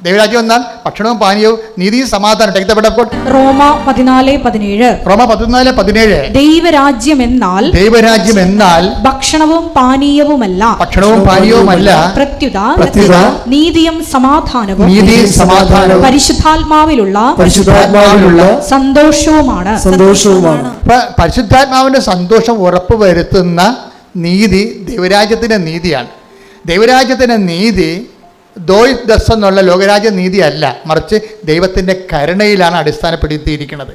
ദൈവരാജ്യം എന്നാൽ ഭക്ഷണവും പാനീയവും നീതിയും സമാധാനം. റോമ 14:17 ദൈവരാജ്യം എന്നാൽ ഭക്ഷണവും പാനീയവുമല്ല, പ്രത്യുത നീതിയും സമാധാനവും പരിശുദ്ധാത്മാവിലുള്ള സന്തോഷവുമാണ്. പരിശുദ്ധാത്മാവിന്റെ സന്തോഷം ഉറപ്പുവരുത്തുന്ന നീതി ദൈവരാജ്യത്തിന്റെ നീതിയാണ്. ദൈവരാജ്യത്തിന്റെ നീതി ദോയ് എന്നുള്ള ലോകരാജ്യ നീതിയല്ല, മറിച്ച് ദൈവത്തിൻ്റെ കരുണയിലാണ് അടിസ്ഥാനപ്പെടുത്തിയിരിക്കുന്നത്.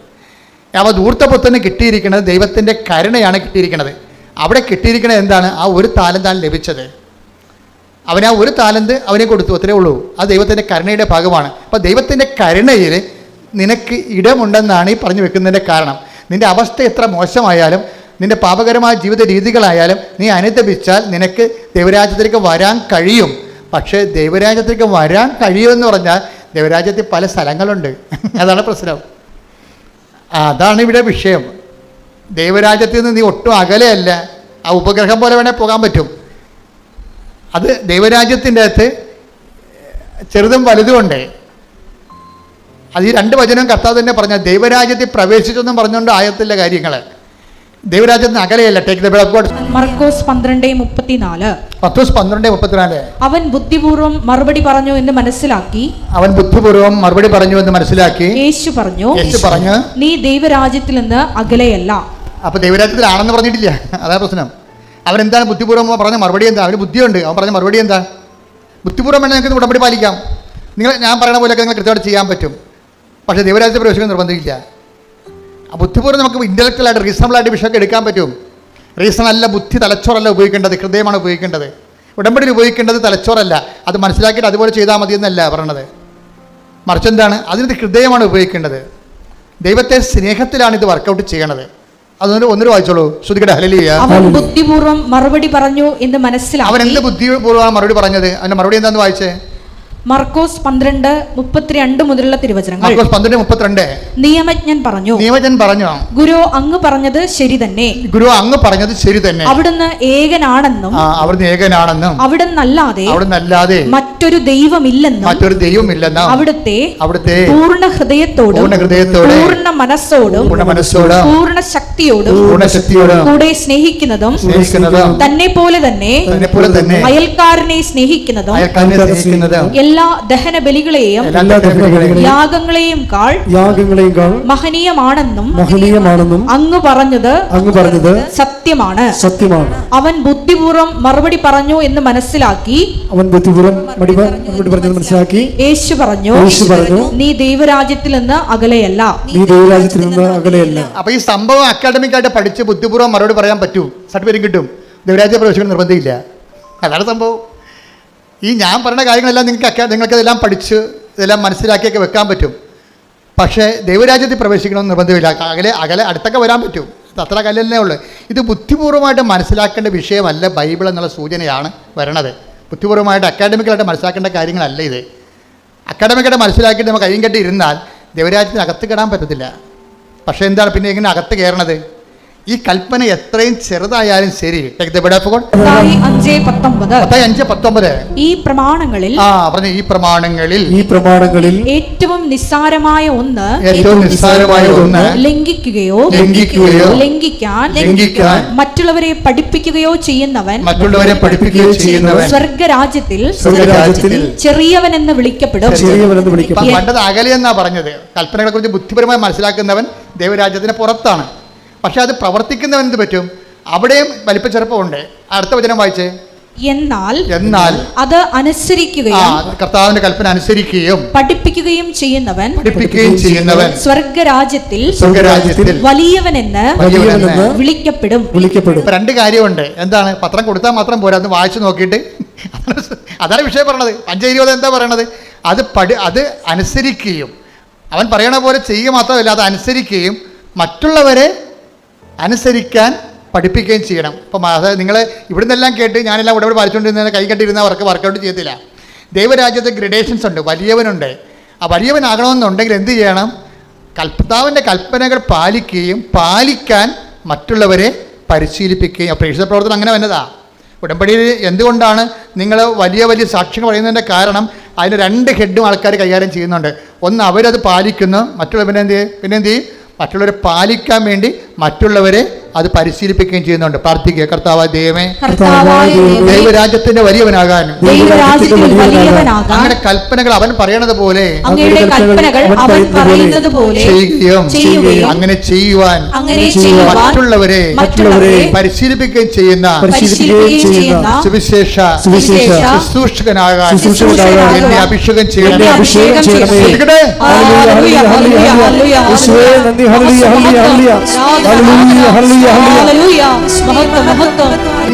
അപ്പോൾ ധൂർത്തപുത്രന് കിട്ടിയിരിക്കുന്നത് ദൈവത്തിൻ്റെ കരുണയാണ് കിട്ടിയിരിക്കുന്നത്. അവിടെ കിട്ടിയിരിക്കുന്നത് എന്താണ്? ആ ഒരു താലന്താണ് ലഭിച്ചത്. അവന് ആ ഒരു താലന്ത് അവനെ കൊടുത്തു, അത്രേ ഉള്ളൂ. അത് ദൈവത്തിൻ്റെ കരുണയുടെ ഭാഗമാണ്. അപ്പോൾ ദൈവത്തിൻ്റെ കരുണയിൽ നിനക്ക് ഇടമുണ്ടെന്നാണ് ഈ പറഞ്ഞു വെക്കുന്നതിൻ്റെ കാരണം. നിൻ്റെ അവസ്ഥ എത്ര മോശമായാലും, നിൻ്റെ പാപകരമായ ജീവിത രീതികളായാലും നീ അനുദപിച്ചാൽ നിനക്ക് ദൈവരാജ്യത്തിലേക്ക് വരാൻ കഴിയും. പക്ഷേ ദൈവരാജ്യത്തേക്ക് വരാൻ കഴിയുമെന്ന് പറഞ്ഞാൽ ദൈവരാജ്യത്തിൽ പല സ്ഥലങ്ങളുണ്ട്. അതാണ് പ്രശ്നം. അതാണ് ഇവിടെ വിഷയം. ദൈവരാജ്യത്തിൽ നിന്ന് നീ ഒട്ടും അകലെയല്ല. ആ ഉപഗ്രഹം പോലെ വേണേൽ പോകാൻ പറ്റും. അത് ദൈവരാജ്യത്തിൻ്റെ അകത്ത് ചെറുതും വലുതുമുണ്ട്. അത് ഈ രണ്ട് വചനവും കർത്താവ് തന്നെ പറഞ്ഞാൽ ദൈവരാജ്യത്തിൽ പ്രവേശിച്ചെന്നും പറഞ്ഞുകൊണ്ട് ആയത്തിലെ കാര്യങ്ങൾ. ദൈവരാജ്യത്തിന് അകലെയല്ല. മർക്കോസ് 12:34 അവൻ ബുദ്ധിപൂർവ്വം മറുപടി പറഞ്ഞു എന്ന് മനസ്സിലാക്കി യേശു പറഞ്ഞു നീ ദൈവരാജ്യത്തിൽ നിന്ന് അകലെയല്ല. അപ്പൊ ദൈവരാജ്യത്തിലാണെന്ന് പറഞ്ഞിട്ടില്ല. അതാ പ്രശ്നം. അവൻ എന്താണ് ബുദ്ധിപൂർവ്വം പറഞ്ഞ മറുപടി എന്താ? അവന് ബുദ്ധിയുണ്ട്. അവൻ പറഞ്ഞ മറുപടി എന്താ? ബുദ്ധിപൂർവ്വം വേണമെങ്കിൽ നിങ്ങൾക്ക് ഉടമ്പടി പാലിക്കാം. ഞാൻ പറയുന്ന പോലെയൊക്കെ നിങ്ങൾ കൃത്യമായിട്ട് ചെയ്യാൻ പറ്റും. പക്ഷേ ദൈവരാജ്യത്തെ പ്രവേശിക്കാൻ നിർബന്ധിക്കില്ല. ആ ബുദ്ധിപൂർവ്വം നമുക്ക് ഇൻ്റലക്ച്വലായിട്ട് റീസണബിളായിട്ട് വിഷയമൊക്കെ എടുക്കാൻ പറ്റും. റീസൺ അല്ല, ബുദ്ധി തലച്ചോറല്ല ഉപയോഗിക്കേണ്ടത്, ഹൃദയമാണ് ഉപയോഗിക്കേണ്ടത്. ഉടമ്പടിയിൽ ഉപയോഗിക്കേണ്ടത് തലച്ചോറല്ല. അത് മനസ്സിലാക്കിയിട്ട് അതുപോലെ ചെയ്താൽ മതി എന്നല്ല പറയണത്. മറിച്ച് എന്താണ്? അതിനകത്ത് ഹൃദയമാണ് ഉപയോഗിക്കേണ്ടത്. ദൈവത്തെ സ്നേഹത്തിലാണ് ഇത് വർക്കൗട്ട് ചെയ്യണത്. അതൊന്ന് ഒന്നിട്ട് വായിച്ചോളൂ. ശ്രുതികട ഹല്ലേലൂയ. അവൻ ബുദ്ധിപൂർവ്വം മറുപടി പറഞ്ഞു എന്ന് മനസ്സിലാക്കി. അവൻ എന്ത് ബുദ്ധിപൂർവ്വമാണ് മറുപടി പറഞ്ഞത്? അവൻ്റെ മറുപടി എന്താന്ന് വായിച്ചേ? മർക്കോസ് 12:32 മുതലുള്ള തിരുവചനങ്ങൾ. മർക്കോസ് 12:32 നിയമജ്ഞൻ പറഞ്ഞു ഗുരു അങ്ങ് പറഞ്ഞത് ശരി തന്നെ. അവിടുന്ന് ഏകനാണെന്നും അവിടുന്നല്ലാതെ മറ്റൊരു ദൈവമില്ലെന്നും അവിടുത്തെ പൂർണ്ണ ഹൃദയത്തോടും പൂർണ്ണ മനസ്സോടും പൂർണ്ണ ശക്തിയോടും കൂടെ സ്നേഹിക്കുന്നതും തന്നെ പോലെ തന്നെ അയൽക്കാരനെ സ്നേഹിക്കുന്നതും എല്ലാ ദഹന ബലികളെയും യാഗങ്ങളെയും കാൾ മഹനീയമാണെന്നും അങ്ങ് പറഞ്ഞത് സത്യമാണ്. അവൻ ബുദ്ധിപൂർവ്വം മറുപടി പറഞ്ഞു എന്ന് മനസ്സിലാക്കി യേശു പറഞ്ഞു നീ ദൈവരാജ്യത്തിൽ നിന്ന് അകലെയല്ല. അപ്പൊ ഈ സംഭവം അക്കാഡമിക് ആയിട്ട് പഠിച്ച് ബുദ്ധിപൂർവ്വം മറുപടി പറയാൻ പറ്റൂ, സർട്ടിഫിക്കറ്റ് കിട്ടും. ദൈവരാജ്യ പ്രവേശനം നിർബന്ധമില്ല. അതാണ് സംഭവം. ഈ ഞാൻ പറയുന്ന കാര്യങ്ങളെല്ലാം നിങ്ങൾക്കതെല്ലാം പഠിച്ച് ഇതെല്ലാം മനസ്സിലാക്കിയൊക്കെ വെക്കാൻ പറ്റും. പക്ഷേ ദൈവരാജ്യത്തിൽ പ്രവേശിക്കണമെന്ന് നിർബന്ധമില്ല. അകലെ അടുത്തൊക്കെ വരാൻ പറ്റും. അത്ര കല്ലല്ലേ ഉള്ളൂ. ഇത് ബുദ്ധിപൂർവ്വമായിട്ട് മനസ്സിലാക്കേണ്ട വിഷയമല്ല. ബൈബിൾ എന്നുള്ള സൂചനയാണ് വരണത്. ബുദ്ധിപൂർവ്വമായിട്ട് അക്കാഡമിക്കലായിട്ട് മനസ്സിലാക്കേണ്ട കാര്യങ്ങളല്ല ഇത്. അക്കാഡമിക്കായിട്ട് മനസ്സിലാക്കിയിട്ട് നമുക്ക് കയ്യും കെട്ടി ഇരുന്നാൽ ദൈവരാജ്യത്തിന് അകത്ത് കയറാൻ പറ്റത്തില്ല. പക്ഷേ എന്താണ് പിന്നെ എങ്ങനെ അകത്ത് കയറണത്? ഈ കൽപ്പന എത്രയും ചെറുതായാലും ശരി. ഈ പ്രമാണങ്ങളിൽ ഏറ്റവും നിസ്സാരമായ ഒന്ന് ലംഘിക്കുകയോ ലംഘിക്കാൻ മറ്റുള്ളവരെ പഠിപ്പിക്കുകയോ ചെയ്യുന്നവൻ സ്വർഗരാജ്യത്തിൽ ചെറിയവൻ എന്ന് വിളിക്കപ്പെടും. പണ്ടത് അകലെയെന്നാ പറഞ്ഞത്. കൽപ്പനകളെ കുറിച്ച് ബുദ്ധിപരമായി മനസ്സിലാക്കുന്നവൻ ദൈവരാജ്യത്തിന് പുറത്താണ്. പക്ഷെ അത് പ്രവർത്തിക്കുന്നവൻ എന്ത് പറ്റും? അവിടെയും വലിപ്പച്ചെറുപ്പമുണ്ട്. അടുത്ത വചനം വായിച്ചേ. എന്നാൽ അത് അനുസരിക്കുകയും കർത്താവിന്റെ കൽപ്പന അനുസരിക്കുകയും പഠിപ്പിക്കുകയും ചെയ്യുന്നവൻ സ്വർഗരാജ്യത്തിൽ വലിയവനെന്ന് വിളിക്കപ്പെടും. രണ്ട് കാര്യമുണ്ട്. എന്താണ്? പത്രം കൊടുത്താൽ മാത്രം പോരാ, അത് വായിച്ചു നോക്കിയിട്ട് അതാണ് വിഷയം പറയണത്. 5:20 എന്താ പറയണത്? അത് അനുസരിക്കുകയും, അവൻ പറയണ പോലെ ചെയ്യുക മാത്രമല്ല, അത് അനുസരിക്കുകയും മറ്റുള്ളവരെ അനുസരിക്കാൻ പഠിപ്പിക്കുകയും ചെയ്യണം. അപ്പം അതായത് നിങ്ങൾ ഇവിടെ നിന്നെല്ലാം കേട്ട് ഞാനെല്ലാം ഉടമ്പടി പാലിച്ചുകൊണ്ടിരുന്ന കൈ കെട്ടിരുന്ന വർക്കൗട്ട് ചെയ്യത്തില്ല. ദൈവരാജ്യത്തെ ഗ്രഡേഷൻസ് ഉണ്ട്. വലിയവനുണ്ട്. ആ വലിയവനാകണമെന്നുണ്ടെങ്കിൽ എന്ത് ചെയ്യണം? കർത്താവിൻ്റെ കൽപ്പനകൾ പാലിക്കാൻ മറ്റുള്ളവരെ പരിശീലിപ്പിക്കുകയും. പ്രേക്ഷിത പ്രവർത്തനം അങ്ങനെ വന്നതാ. ഉടമ്പടിയിൽ എന്തുകൊണ്ടാണ് നിങ്ങൾ വലിയ സാക്ഷ്യങ്ങൾ പറയുന്നതിൻ്റെ കാരണം അതിന് 2 ഹെഡും ആൾക്കാർ കൈകാര്യം ചെയ്യുന്നുണ്ട്. ഒന്ന് അവരത് പാലിക്കുന്നു, മറ്റുള്ളവർ പിന്നെ എന്ത് ചെയ്യും? മറ്റുള്ളവരെ പാലിക്കാൻ വേണ്ടി മറ്റുള്ളവരെ അത് പരിശീലിപ്പിക്കുകയും ചെയ്യുന്നുണ്ട്. പ്രാർത്ഥിക്കുക, കർത്താവായ ദൈവമേ, ദൈവരാജ്യത്തിന്റെ വലിയവനാകാനും അങ്ങനെ കൽപ്പനകൾ അവൻ പറയണത് പോലെ ചെയ്യുകയും അങ്ങനെ ചെയ്യുവാൻ മറ്റുള്ളവരെ പരിശീലിപ്പിക്കുകയും ചെയ്യുന്ന സുവിശേഷ ശുശ്രൂഷകനാകാൻ എന്നെ അഭിഷേകം ചെയ്യണം.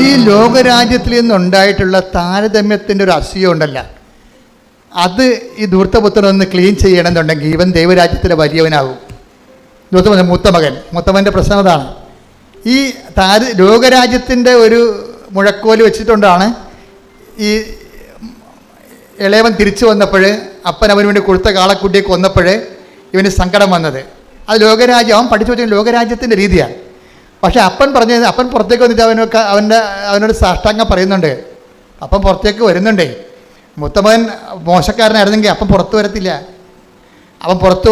ഈ ലോകരാജ്യത്തിൽ നിന്നുണ്ടായിട്ടുള്ള താരതമ്യത്തിന്റെ ഒരു അസൂയ ഉണ്ടല്ല, അത് ഈ ധൂർത്തപുത്രനൊന്ന് ക്ലീൻ ചെയ്യണമെന്നുണ്ടെങ്കിൽ ഇവൻ ദൈവരാജ്യത്തിലെ വലിയവനാകും. മൂത്തമകൻ്റെ പ്രശ്നം അതാണ്. ഈ ലോകരാജ്യത്തിൻ്റെ ഒരു മുഴക്കോല് വെച്ചിട്ടുണ്ടാണ് ഈ ഇളയവൻ തിരിച്ചു വന്നപ്പോൾ അപ്പൻ അവന് വേണ്ടി കൊടുത്ത കാളക്കുട്ടിയെ കൊന്നപ്പോൾ ഇവന് സങ്കടം വന്നത്. അത് ലോകരാജ്യം, അവൻ പഠിച്ചു വെച്ച ലോകരാജ്യത്തിൻ്റെ രീതിയാണ്. പക്ഷേ അപ്പൻ പറഞ്ഞത്, അപ്പൻ പുറത്തേക്ക് വന്നിട്ട് അവനോട് സാഷ്ടാംഗം പറയുന്നുണ്ട്. അപ്പം പുറത്തേക്ക് വരുന്നുണ്ടേ. മൂത്തമകൻ മോശക്കാരനായിരുന്നെങ്കിൽ അപ്പം പുറത്ത് വരത്തില്ല. അവൻ പുറത്ത്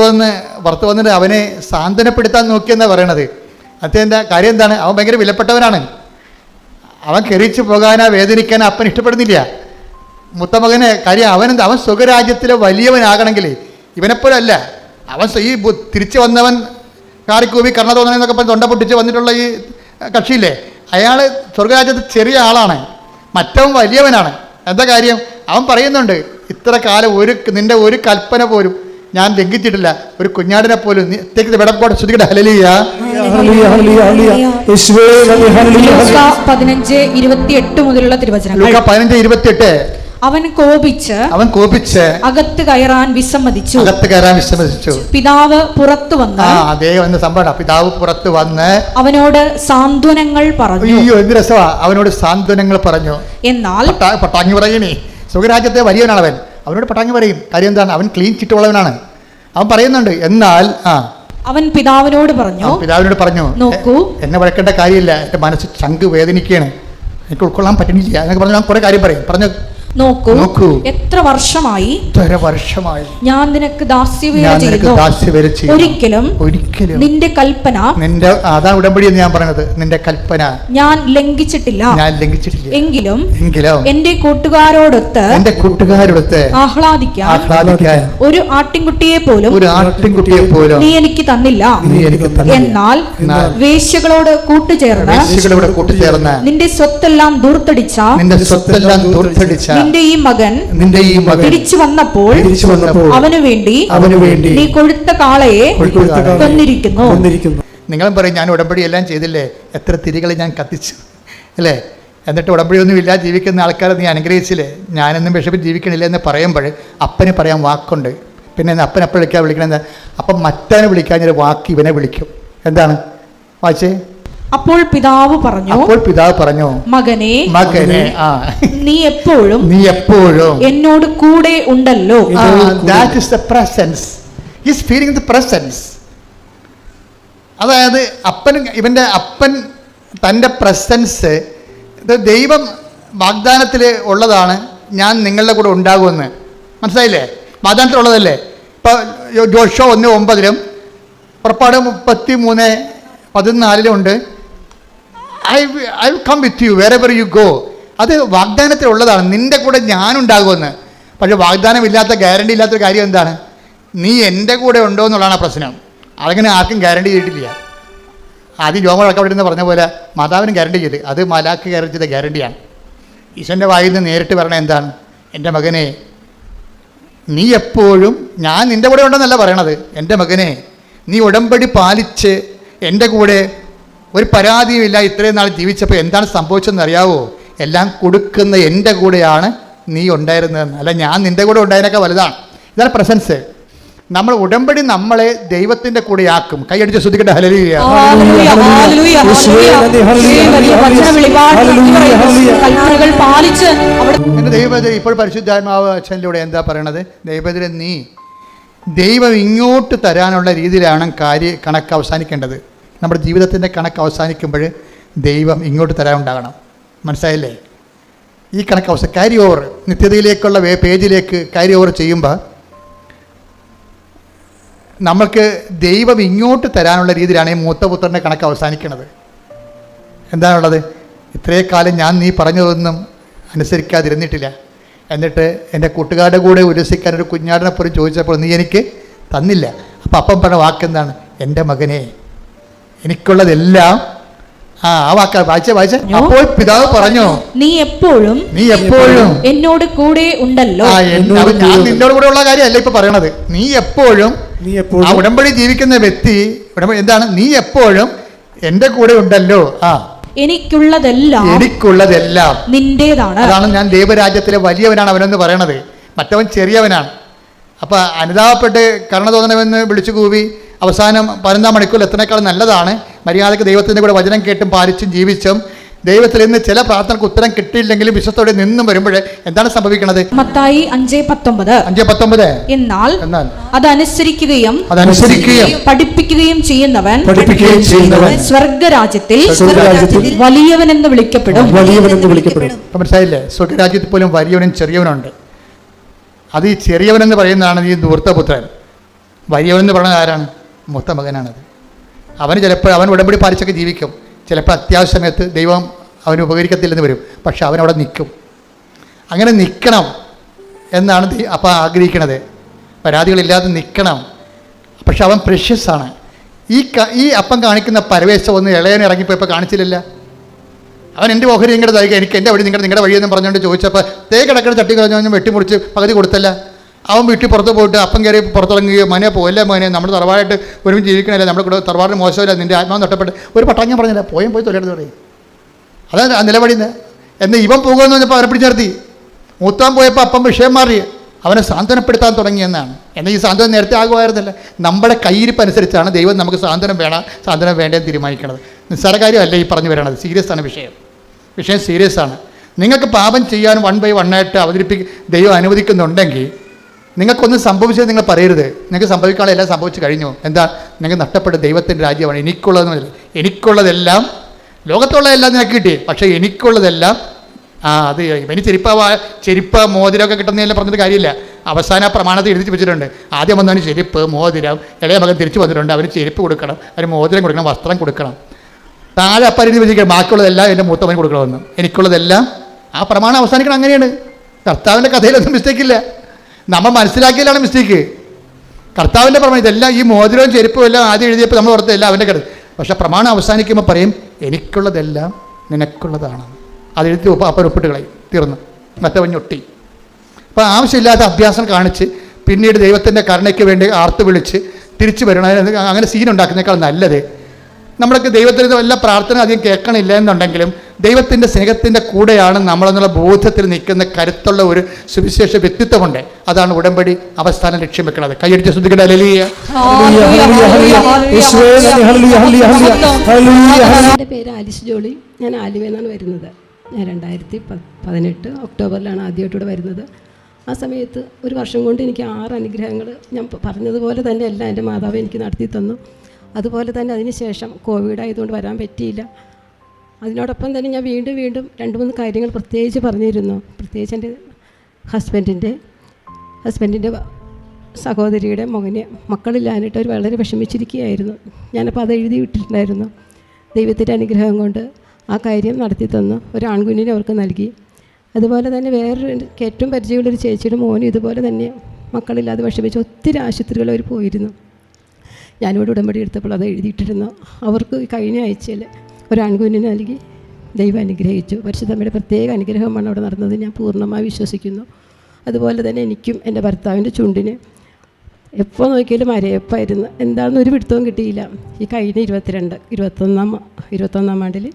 വന്നിട്ട് അവനെ സാന്ത്വനപ്പെടുത്താൻ നോക്കിയെന്നാണ് പറയണത്. അദ്ദേഹത്തിൻ്റെ കാര്യം എന്താണ്? അവൻ ഭയങ്കര വിലപ്പെട്ടവനാണ്. അവൻ കെറിച്ച് പോകാനോ വേദനിക്കാനോ അപ്പൻ ഇഷ്ടപ്പെടുന്നില്ല. മൂത്തമകന് കാര്യം അവൻ സ്വകരാജ്യത്തിലെ വലിയവനാകണമെങ്കിൽ ഇവനെപ്പോലും അല്ല. അവൻ ഈ തിരിച്ചു വന്നവൻ കാറിക്കൂവി കർണ തോന്നണെന്നൊക്കെ തൊണ്ട പൊട്ടിച്ച് വന്നിട്ടുള്ള ഈ കക്ഷിയില്ലേ, അയാൾ സ്വർഗരാജ്യത്ത് ചെറിയ ആളാണ്, മറ്റവൻ വലിയവനാണ്. എന്താ കാര്യം? അവൻ പറയുന്നുണ്ട്, ഇത്ര കാലം നിന്റെ ഒരു കൽപ്പന പോലും ഞാൻ ലംഘിച്ചിട്ടില്ല, ഒരു കുഞ്ഞാടിനെ പോലും. വിടപ്പോടെ ശ്രുതിയുടെ ഹല്ലേലൂയ. 15:28 മുതലുള്ള തിരുവചനങ്ങൾ. 15:28. അവൻ കോപിച്ച് അകത്ത് കയറാൻ വിസമ്മതിച്ചു. പിതാവ് പുറത്തു വന്ന് പിതാവ് പുറത്തു വന്ന് അവനോട് സാന്ത്വനങ്ങൾ പറഞ്ഞു. എന്ത് രസമാ! അവനോട് സാന്ത്വനങ്ങൾ പറഞ്ഞു. എന്നാൽ പട്ടാങ്ങി പറയണേ, സ്വകരാജ്യത്തെ വലിയവനാണ് അവൻ. അവനോട് പട്ടാങ്ങി പറയും. കാര്യം എന്താണ്? അവൻ ക്ലീൻ ചിട്ടുള്ളവനാണ്. അവൻ പറയുന്നുണ്ട്. എന്നാൽ അവൻ പിതാവിനോട് പറഞ്ഞു, നോക്കൂ, എന്നെ വഴക്കേണ്ട കാര്യമില്ല, എൻ്റെ മനസ്സ് ചങ്ക് വേദനിക്കുകയാണ്, എനിക്ക് ഉൾക്കൊള്ളാൻ പറ്റുന്നില്ല എന്നൊക്കെ പറഞ്ഞു. ഞാൻ കുറെ കാര്യം പറഞ്ഞു. നോക്കൂ, എത്ര വർഷമായി ഞാൻ നിനക്ക് ദാസ്യവേല ചെയ്തു. ഒരിക്കലും നിന്റെ കൽപ്പന, അതാണ് ഉടമ്പടി എന്ന് ഞാൻ പറഞ്ഞത്, നിന്റെ കൽപ്പന ഞാൻ ലംഘിച്ചിട്ടില്ല. എങ്കിലും എന്റെ കൂട്ടുകാരോടൊത്ത് ആഹ്ലാദിക്കാൻ ഒരു ആട്ടിൻകുട്ടിയെ പോലും നീ എനിക്ക് തന്നില്ല. എന്നാൽ വേശ്യകളോട് കൂട്ടുചേർന്ന് നിന്റെ സ്വത്തെല്ലാം ദൂർത്തടിച്ച നിന്റെ ഈ മകൻ തിരിച്ചു വന്നപ്പോൾ അവനു വേണ്ടി നീ കൊഴുത്ത കാളയെ കൊന്നിരിക്കുന്നു. നിങ്ങളും പറയും, ഞാൻ ഉടമ്പടി എല്ലാം ചെയ്തില്ലേ, എത്ര തിരികളെ ഞാൻ കത്തിച്ചു അല്ലേ, എന്നിട്ട് ഉടമ്പടിയൊന്നും ഇല്ല ജീവിക്കുന്ന ആൾക്കാരെ നീ അനുഗ്രഹിച്ചില്ലേ, ഞാനൊന്നും വിഷമിൽ ജീവിക്കണില്ല എന്ന് പറയുമ്പോൾ അപ്പന് പറയാൻ വാക്കുണ്ട്. പിന്നെ അപ്പൻ എപ്പോൾ വിളിക്കണത്? അപ്പം മറ്റവനെ വിളിക്കാഞ്ഞൊരു വാക്ക് ഇവനെ വിളിക്കും. എന്താണ് വായിച്ചേ? അപ്പോൾ പിതാവ് പറഞ്ഞു, മകനെ നീ എപ്പോഴും എന്നോട് കൂടെ ഉണ്ടല്ലോ. That is the presence. He is feeling the presence. അതായത് ഇവൻ്റെ അപ്പൻ തൻ്റെ പ്രസൻസ്, ദൈവം വാഗ്ദാനത്തിൽ ഉള്ളതാണ്, ഞാൻ നിങ്ങളുടെ കൂടെ ഉണ്ടാകുമെന്ന്. മനസ്സിലായില്ലേ? വാഗ്ദാനത്തിലുള്ളതല്ലേ. ഇപ്പോൾ ജോഷുവ 1:9 പുറപ്പാട് 33:14 ഉണ്ട്. I will come with you wherever you go. അത് വാഗ്ദാനത്തിലുള്ളതാണ്, നിന്റെ കൂടെ ഞാനുണ്ടാകുമെന്ന്. പക്ഷെ വാഗ്ദാനമില്ലാത്ത, ഗ്യാരണ്ടി ഇല്ലാത്തൊരു കാര്യം എന്താണ്? നീ എൻ്റെ കൂടെ ഉണ്ടോ എന്നുള്ളതാണ് പ്രശ്നം. അതങ്ങനെ ആർക്കും ഗ്യാരണ്ടി ചെയ്തിട്ടില്ല. ആദ്യം ജോമഴക്കം അവിടെ നിന്ന് പറഞ്ഞ പോലെ മാതാവിന് ഗ്യാരണ്ടി ചെയ്ത്, അത് മലാക്ക് ഗ്യാരണ്ടി ചെയ്ത ഗ്യാരണ്ടിയാണ്. ഈശ്വരൻ്റെ വായിൽ നിന്ന് നേരിട്ട് പറഞ്ഞ എന്താണ്? എൻ്റെ മകനെ നീ എപ്പോഴും, ഞാൻ നിൻ്റെ കൂടെ ഉണ്ടെന്നല്ല പറയണത്, എൻ്റെ മകനെ നീ ഉടമ്പടി പാലിച്ച് എൻ്റെ കൂടെ ഒരു പരാതിയുമില്ല ഇത്രയും നാൾ ജീവിച്ചപ്പോൾ എന്താണ് സംഭവിച്ചതെന്ന് അറിയാവോ? എല്ലാം കൊടുക്കുന്ന എൻ്റെ കൂടെയാണ് നീ ഉണ്ടായിരുന്നതെന്ന്. അല്ല, ഞാൻ നിൻ്റെ കൂടെ ഉണ്ടായതിനൊക്കെ വലുതാണ്. ഇതാണ് പ്രസൻസ്. നമ്മൾ ഉടമ്പടി നമ്മളെ ദൈവത്തിൻ്റെ കൂടെയാക്കും. കൈയടിച്ച് ശ്രദ്ധിക്കട്ടെ. ഹല്ലേലൂയ. എൻ്റെ ദൈവബദ്ധ ഇപ്പോൾ പരിശുദ്ധാത്മാവ് അച്ഛനിലൂടെ എന്താ പറയണത്? ദൈവബദ്ധ നീ ദൈവം ഇങ്ങോട്ട് തരാനുള്ള രീതിയിലാണ് കണക്ക് അവസാനിക്കേണ്ടത്. നമ്മുടെ ജീവിതത്തിൻ്റെ കണക്ക് അവസാനിക്കുമ്പോൾ ദൈവം ഇങ്ങോട്ട് തരാനുണ്ടാകണം. മനസ്സിലായില്ലേ? ഈ കണക്ക് അവസ്ഥ ക്യാരി ഓവർ, നിത്യതയിലേക്കുള്ള പേജിലേക്ക് ക്യാരി ഓവർ ചെയ്യുമ്പോൾ നമ്മൾക്ക് ദൈവം ഇങ്ങോട്ട് തരാനുള്ള രീതിയിലാണ് ഈ മൂത്ത പുത്രൻ്റെ കണക്ക് അവസാനിക്കുന്നത്. എന്താണുള്ളത്? ഇത്രേ കാലം ഞാൻ നീ പറഞ്ഞതൊന്നും അനുസരിക്കാതിരുന്നിട്ടില്ല, എന്നിട്ട് എൻ്റെ കൂട്ടുകാരുടെ കൂടെ ഉല്ലസിക്കാൻ ഒരു കുഞ്ഞാടിനെ പോലും ചോദിച്ചപ്പോൾ നീ എനിക്ക് തന്നില്ല. അപ്പം അപ്പം പറഞ്ഞ വാക്കെന്താണ്? എൻ്റെ മകനെ, എനിക്കുള്ളതെല്ലാം. ആ വാക്ക വായിച്ച അപ്പോൾ പിതാവ് പറഞ്ഞു, നീ എപ്പോഴും എന്നോട് കൂടെ ഉണ്ടല്ലോ. ഞാൻ നിന്നോട് കൂടെ ഉള്ള കാര്യമല്ല ഇപ്പൊ പറയണത്. നീ എപ്പോഴും ആ ഉടമ്പടി ജീവിക്കുന്ന വ്യക്തി എന്താണ്? നീ എപ്പോഴും എൻ്റെ കൂടെ ഉണ്ടല്ലോ. എനിക്കുള്ളതെല്ലാം നിന്റേതാണ്. അതാണ് ഞാൻ ദൈവരാജ്യത്തിലെ വലിയവനാണ് അവനെന്ന് പറയണത്. മറ്റവൻ ചെറിയവനാണ്. അപ്പം അനുതാപപ്പെട്ട് കരുണ തോന്നണമെന്ന് വിളിച്ചു കൂവി അവസാനം 14 മണിക്കൂറിൽ എത്രനേക്കാൾ നല്ലതാണ് മര്യാദയ്ക്ക് ദൈവത്തിൻ്റെ കൂടെ വചനം കേട്ടും പാലിച്ചും ജീവിച്ചും ദൈവത്തിൽ നിന്ന് ചില പ്രാർത്ഥനക്ക് ഉത്തരം കിട്ടിയില്ലെങ്കിലും വിശ്വസത്തോടെ നിന്നും വരുമ്പോൾ എന്താണ് സംഭവിക്കുന്നത്? മത്തായി 5:19 എന്നാൽ അതനുസരിക്കുകയും പഠിപ്പിക്കുകയും ചെയ്യുന്നവൻ സ്വർഗരാജ്യത്തിൽ വലിയവനെന്ന് വിളിക്കപ്പെടും. മനസ്സിലായില്ലേ? സ്വർഗരാജ്യത്തിൽ പോലും വലിയവനും ചെറിയവനുണ്ട്. അത് ഈ ചെറിയവനെന്ന് പറയുന്നതാണ് ഈ ധൂർത്തപുത്രൻ. വലിയവനെന്ന് പറയുന്നത് ആരാണ്? മൂത്ത മകനാണത്. അവന് ചിലപ്പോൾ അവൻ ഉടമ്പടി പാലിച്ചൊക്കെ ജീവിക്കും. ചിലപ്പോൾ അത്യാവശ്യ സമയത്ത് ദൈവം അവന് ഉപകരിക്കത്തില്ലെന്ന് വരും. പക്ഷെ അവനവിടെ നിൽക്കും. അങ്ങനെ നിൽക്കണം എന്നാണ് അപ്പം ആഗ്രഹിക്കണത്. പരാതികളില്ലാതെ നിൽക്കണം. പക്ഷെ അവൻ പ്രഷ്യസ് ആണ്. ഈ അപ്പം കാണിക്കുന്ന പരവേശം ഒന്ന് ഇളയനെ ഇറങ്ങിപ്പോയപ്പോൾ കാണിച്ചില്ലല്ല. അവൻ എൻ്റെ ഓഹരി നിങ്ങളുടെ തരിക, എനിക്ക് എൻ്റെ വഴി നിങ്ങളുടെ വഴിയെന്ന് പറഞ്ഞുകൊണ്ട് ചോദിച്ചപ്പോൾ കിടക്കുന്ന ചട്ടി കളഞ്ഞു വെട്ടിമുറിച്ച് പകുതി കൊടുത്തല്ല. അവൻ വീട്ടിൽ പുറത്ത് പോയിട്ട് അപ്പം കയറി പുറത്തിറങ്ങുകയോ മോനെ പോയല്ലേ മോനെ നമ്മൾ തറവാടായിട്ട് ഒരുമിച്ച് ജീവിക്കണല്ലേ, നമ്മുടെ കൂടെ തറവാടിന് മോശമില്ല, നിൻ്റെ ആത്മാവ് നഷ്ടപ്പെട്ട് ഒരു പട്ടാങ്ങൻ പറഞ്ഞില്ല, പോയി തൊഴിലെടുത്ത് പറയും. അതാണ് ആ നിലപാടിന്ന്. എന്നാൽ ഇവൻ പോകുമെന്ന് പറഞ്ഞപ്പോൾ അവനെ പിടിച്ചു നിർത്തി. മൂത്താൻ പോയപ്പോൾ അപ്പം വിഷയം മാറി അവനെ സാന്ത്വനപ്പെടുത്താൻ തുടങ്ങിയെന്നാണ്. എന്നാൽ ഈ സാന്ത്വനം നേരത്തെ ആകുമായിരുന്നില്ല. നമ്മുടെ കയ്യിരിപ്പ് അനുസരിച്ചാണ് ദൈവം നമുക്ക് സാന്ത്വനം വേണം സാന്ത്വനം വേണ്ടതെന്ന് തീരുമാനിക്കുന്നത്. നിസ്സാര കാര്യമല്ല ഈ പറഞ്ഞു വരണത്. സീരിയസ് ആണ് വിഷയം സീരിയസ് ആണ്. നിങ്ങൾക്ക് പാപം ചെയ്യാൻ 1 by 1 ആയിട്ട് ദൈവം അനുവദിക്കുന്നുണ്ടെങ്കിൽ നിങ്ങൾക്കൊന്നും സംഭവിച്ചത് നിങ്ങൾ പറയരുത്. നിങ്ങൾക്ക് സംഭവിക്കാനുള്ള എല്ലാം സംഭവിച്ചു കഴിഞ്ഞു. എന്താ? നിങ്ങൾക്ക് നഷ്ടപ്പെട്ട ദൈവത്തിൻ്റെ രാജ്യമാണ്. എനിക്കുള്ളതെല്ലാം ലോകത്തുള്ളതെല്ലാം നിനക്ക് കിട്ടി, പക്ഷേ എനിക്കുള്ളതെല്ലാം അത് ഇവന് ചെരുപ്പ് മോതിരമൊക്കെ കിട്ടുന്നതെല്ലാം പറഞ്ഞിട്ട് കാര്യമില്ല. അവസാന പ്രമാണത്തിൽ എഴുതി വെച്ചിട്ടുണ്ട്. ആദ്യം വന്നവന് ചെരുപ്പ് മോതിരം, ഇളയ മകൻ തിരിച്ചു വന്നിട്ടുണ്ട്, അവന് ചെരുപ്പ് കൊടുക്കണം, അവന് മോതിരം കൊടുക്കണം, വസ്ത്രം കൊടുക്കണം. താഴെ അപ്പം എഴുതി വെച്ചിരിക്കണം ബാക്കിയുള്ളതെല്ലാം എൻ്റെ മൂത്തവന് കൊടുക്കണമെന്ന്. എനിക്കുള്ളതെല്ലാം ആ പ്രമാണം അവസാനിക്കണം. അങ്ങനെയാണ്. കർത്താവിൻ്റെ കഥയിലൊന്നും മിസ്റ്റേക്കില്ല. നമ്മൾ മനസ്സിലാക്കിയതിലാണ് മിസ്റ്റേക്ക്. കർത്താവിൻ്റെ പ്രമാണം ഇതെല്ലാം ഈ മോതിരവും ചെരുപ്പും എല്ലാം ആദ്യം എഴുതിയപ്പോൾ നമ്മൾ ഓർത്തല്ല അവൻ്റെ കഥ. പക്ഷേ പ്രമാണം അവസാനിക്കുമ്പോൾ പറയും എനിക്കുള്ളതെല്ലാം നിനക്കുള്ളതാണ്. അതെഴുതി അപ്പം ഒപ്പിട്ട് കളയും, തീർന്നു. മറ്റവൻ ഞൊട്ടി. അപ്പോൾ ആവശ്യമില്ലാത്ത അഭ്യാസം കാണിച്ച് പിന്നീട് ദൈവത്തിൻ്റെ കരുണയ്ക്ക് വേണ്ടി ആർത്ത് വിളിച്ച് തിരിച്ചു വരണം. അങ്ങനെ സീനുണ്ടാക്കുന്നേക്കാൾ നല്ലത് നമ്മളൊക്കെ ദൈവത്തിൻ്റെ വല്ല പ്രാർത്ഥന അധികം കേൾക്കണില്ല എന്നുണ്ടെങ്കിലും ദൈവത്തിൻ്റെ സ്നേഹത്തിൻ്റെ കൂടെയാണ് നമ്മളെന്നുള്ള ബോധത്തിൽ നിൽക്കുന്ന കരുത്തുള്ള ഒരു സുവിശേഷ വ്യക്തിത്വമുണ്ട്. അതാണ് ഉടമ്പടി അവസാനം ലക്ഷ്യം വെക്കുന്നത്. കൈയടിച്ച് ശ്രദ്ധിക്കട്ടെ. എൻ്റെ പേര് ആലിസ് ജോളി. ഞാൻ ആലുവയിൽ നിന്നാണ് വരുന്നത്. ഞാൻ 2018 ഒക്ടോബറിലാണ് ആദ്യമായിട്ടൂടെ വരുന്നത്. ആ സമയത്ത് ഒരു വർഷം കൊണ്ട് എനിക്ക് 6 അനുഗ്രഹങ്ങൾ ഞാൻ പറഞ്ഞതുപോലെ തന്നെ എല്ലാം എൻ്റെ മാതാവ് എനിക്ക് നടത്തി തന്നു. അതുപോലെ തന്നെ അതിന് ശേഷം കോവിഡ് ആയതുകൊണ്ട് വരാൻ പറ്റിയില്ല. അതിനോടൊപ്പം തന്നെ ഞാൻ വീണ്ടും 2-3 കാര്യങ്ങൾ പ്രത്യേകിച്ച് പറഞ്ഞിരുന്നു. പ്രത്യേകിച്ച് എൻ്റെ ഹസ്ബൻഡിൻ്റെ സഹോദരിയുടെ മകന് മക്കളില്ലാഞ്ഞിട്ട് അവർ വളരെ വിഷമിച്ചിരിക്കുകയായിരുന്നു. ഞാനപ്പോൾ അത് എഴുതി വിട്ടിട്ടുണ്ടായിരുന്നു. ദൈവത്തിൻ്റെ അനുഗ്രഹം കൊണ്ട് ആ കാര്യം നടത്തി തന്നു. ഒരു ആൺകുഞ്ഞിനെ അവർക്ക് നൽകി. അതുപോലെ തന്നെ വേറൊരു ഏറ്റവും പരിചയമുള്ളൊരു ചേച്ചിയുടെ മോനും ഇതുപോലെ തന്നെ മക്കളില്ലാതെ വിഷമിച്ച് ഒത്തിരി ആശുപത്രികൾ അവർ പോയിരുന്നു. ഞാനിവിടെ ഉടമ്പടി എടുത്തപ്പോൾ അത് എഴുതിയിട്ടിരുന്നു. അവർക്ക് കഴിഞ്ഞ ആഴ്ചയിൽ ഒരു ആൺകുഞ്ഞിനെ നൽകി ദൈവം അനുഗ്രഹിച്ചു. പരിശുദ്ധമ്മയുടെ പ്രത്യേക അനുഗ്രഹമാണ് അവിടെ നടന്നത്. ഞാൻ പൂർണ്ണമായി വിശ്വസിക്കുന്നു. അതുപോലെ തന്നെ എനിക്കും എൻ്റെ ഭർത്താവിൻ്റെ ചുണ്ടിന് എപ്പോൾ നോക്കിയാലും അരയപ്പായിരുന്നു. എന്താണെന്നൊരു പിടുത്തവും കിട്ടിയില്ല. ഈ കഴിഞ്ഞ 21-ാം ആണ്ടിൽ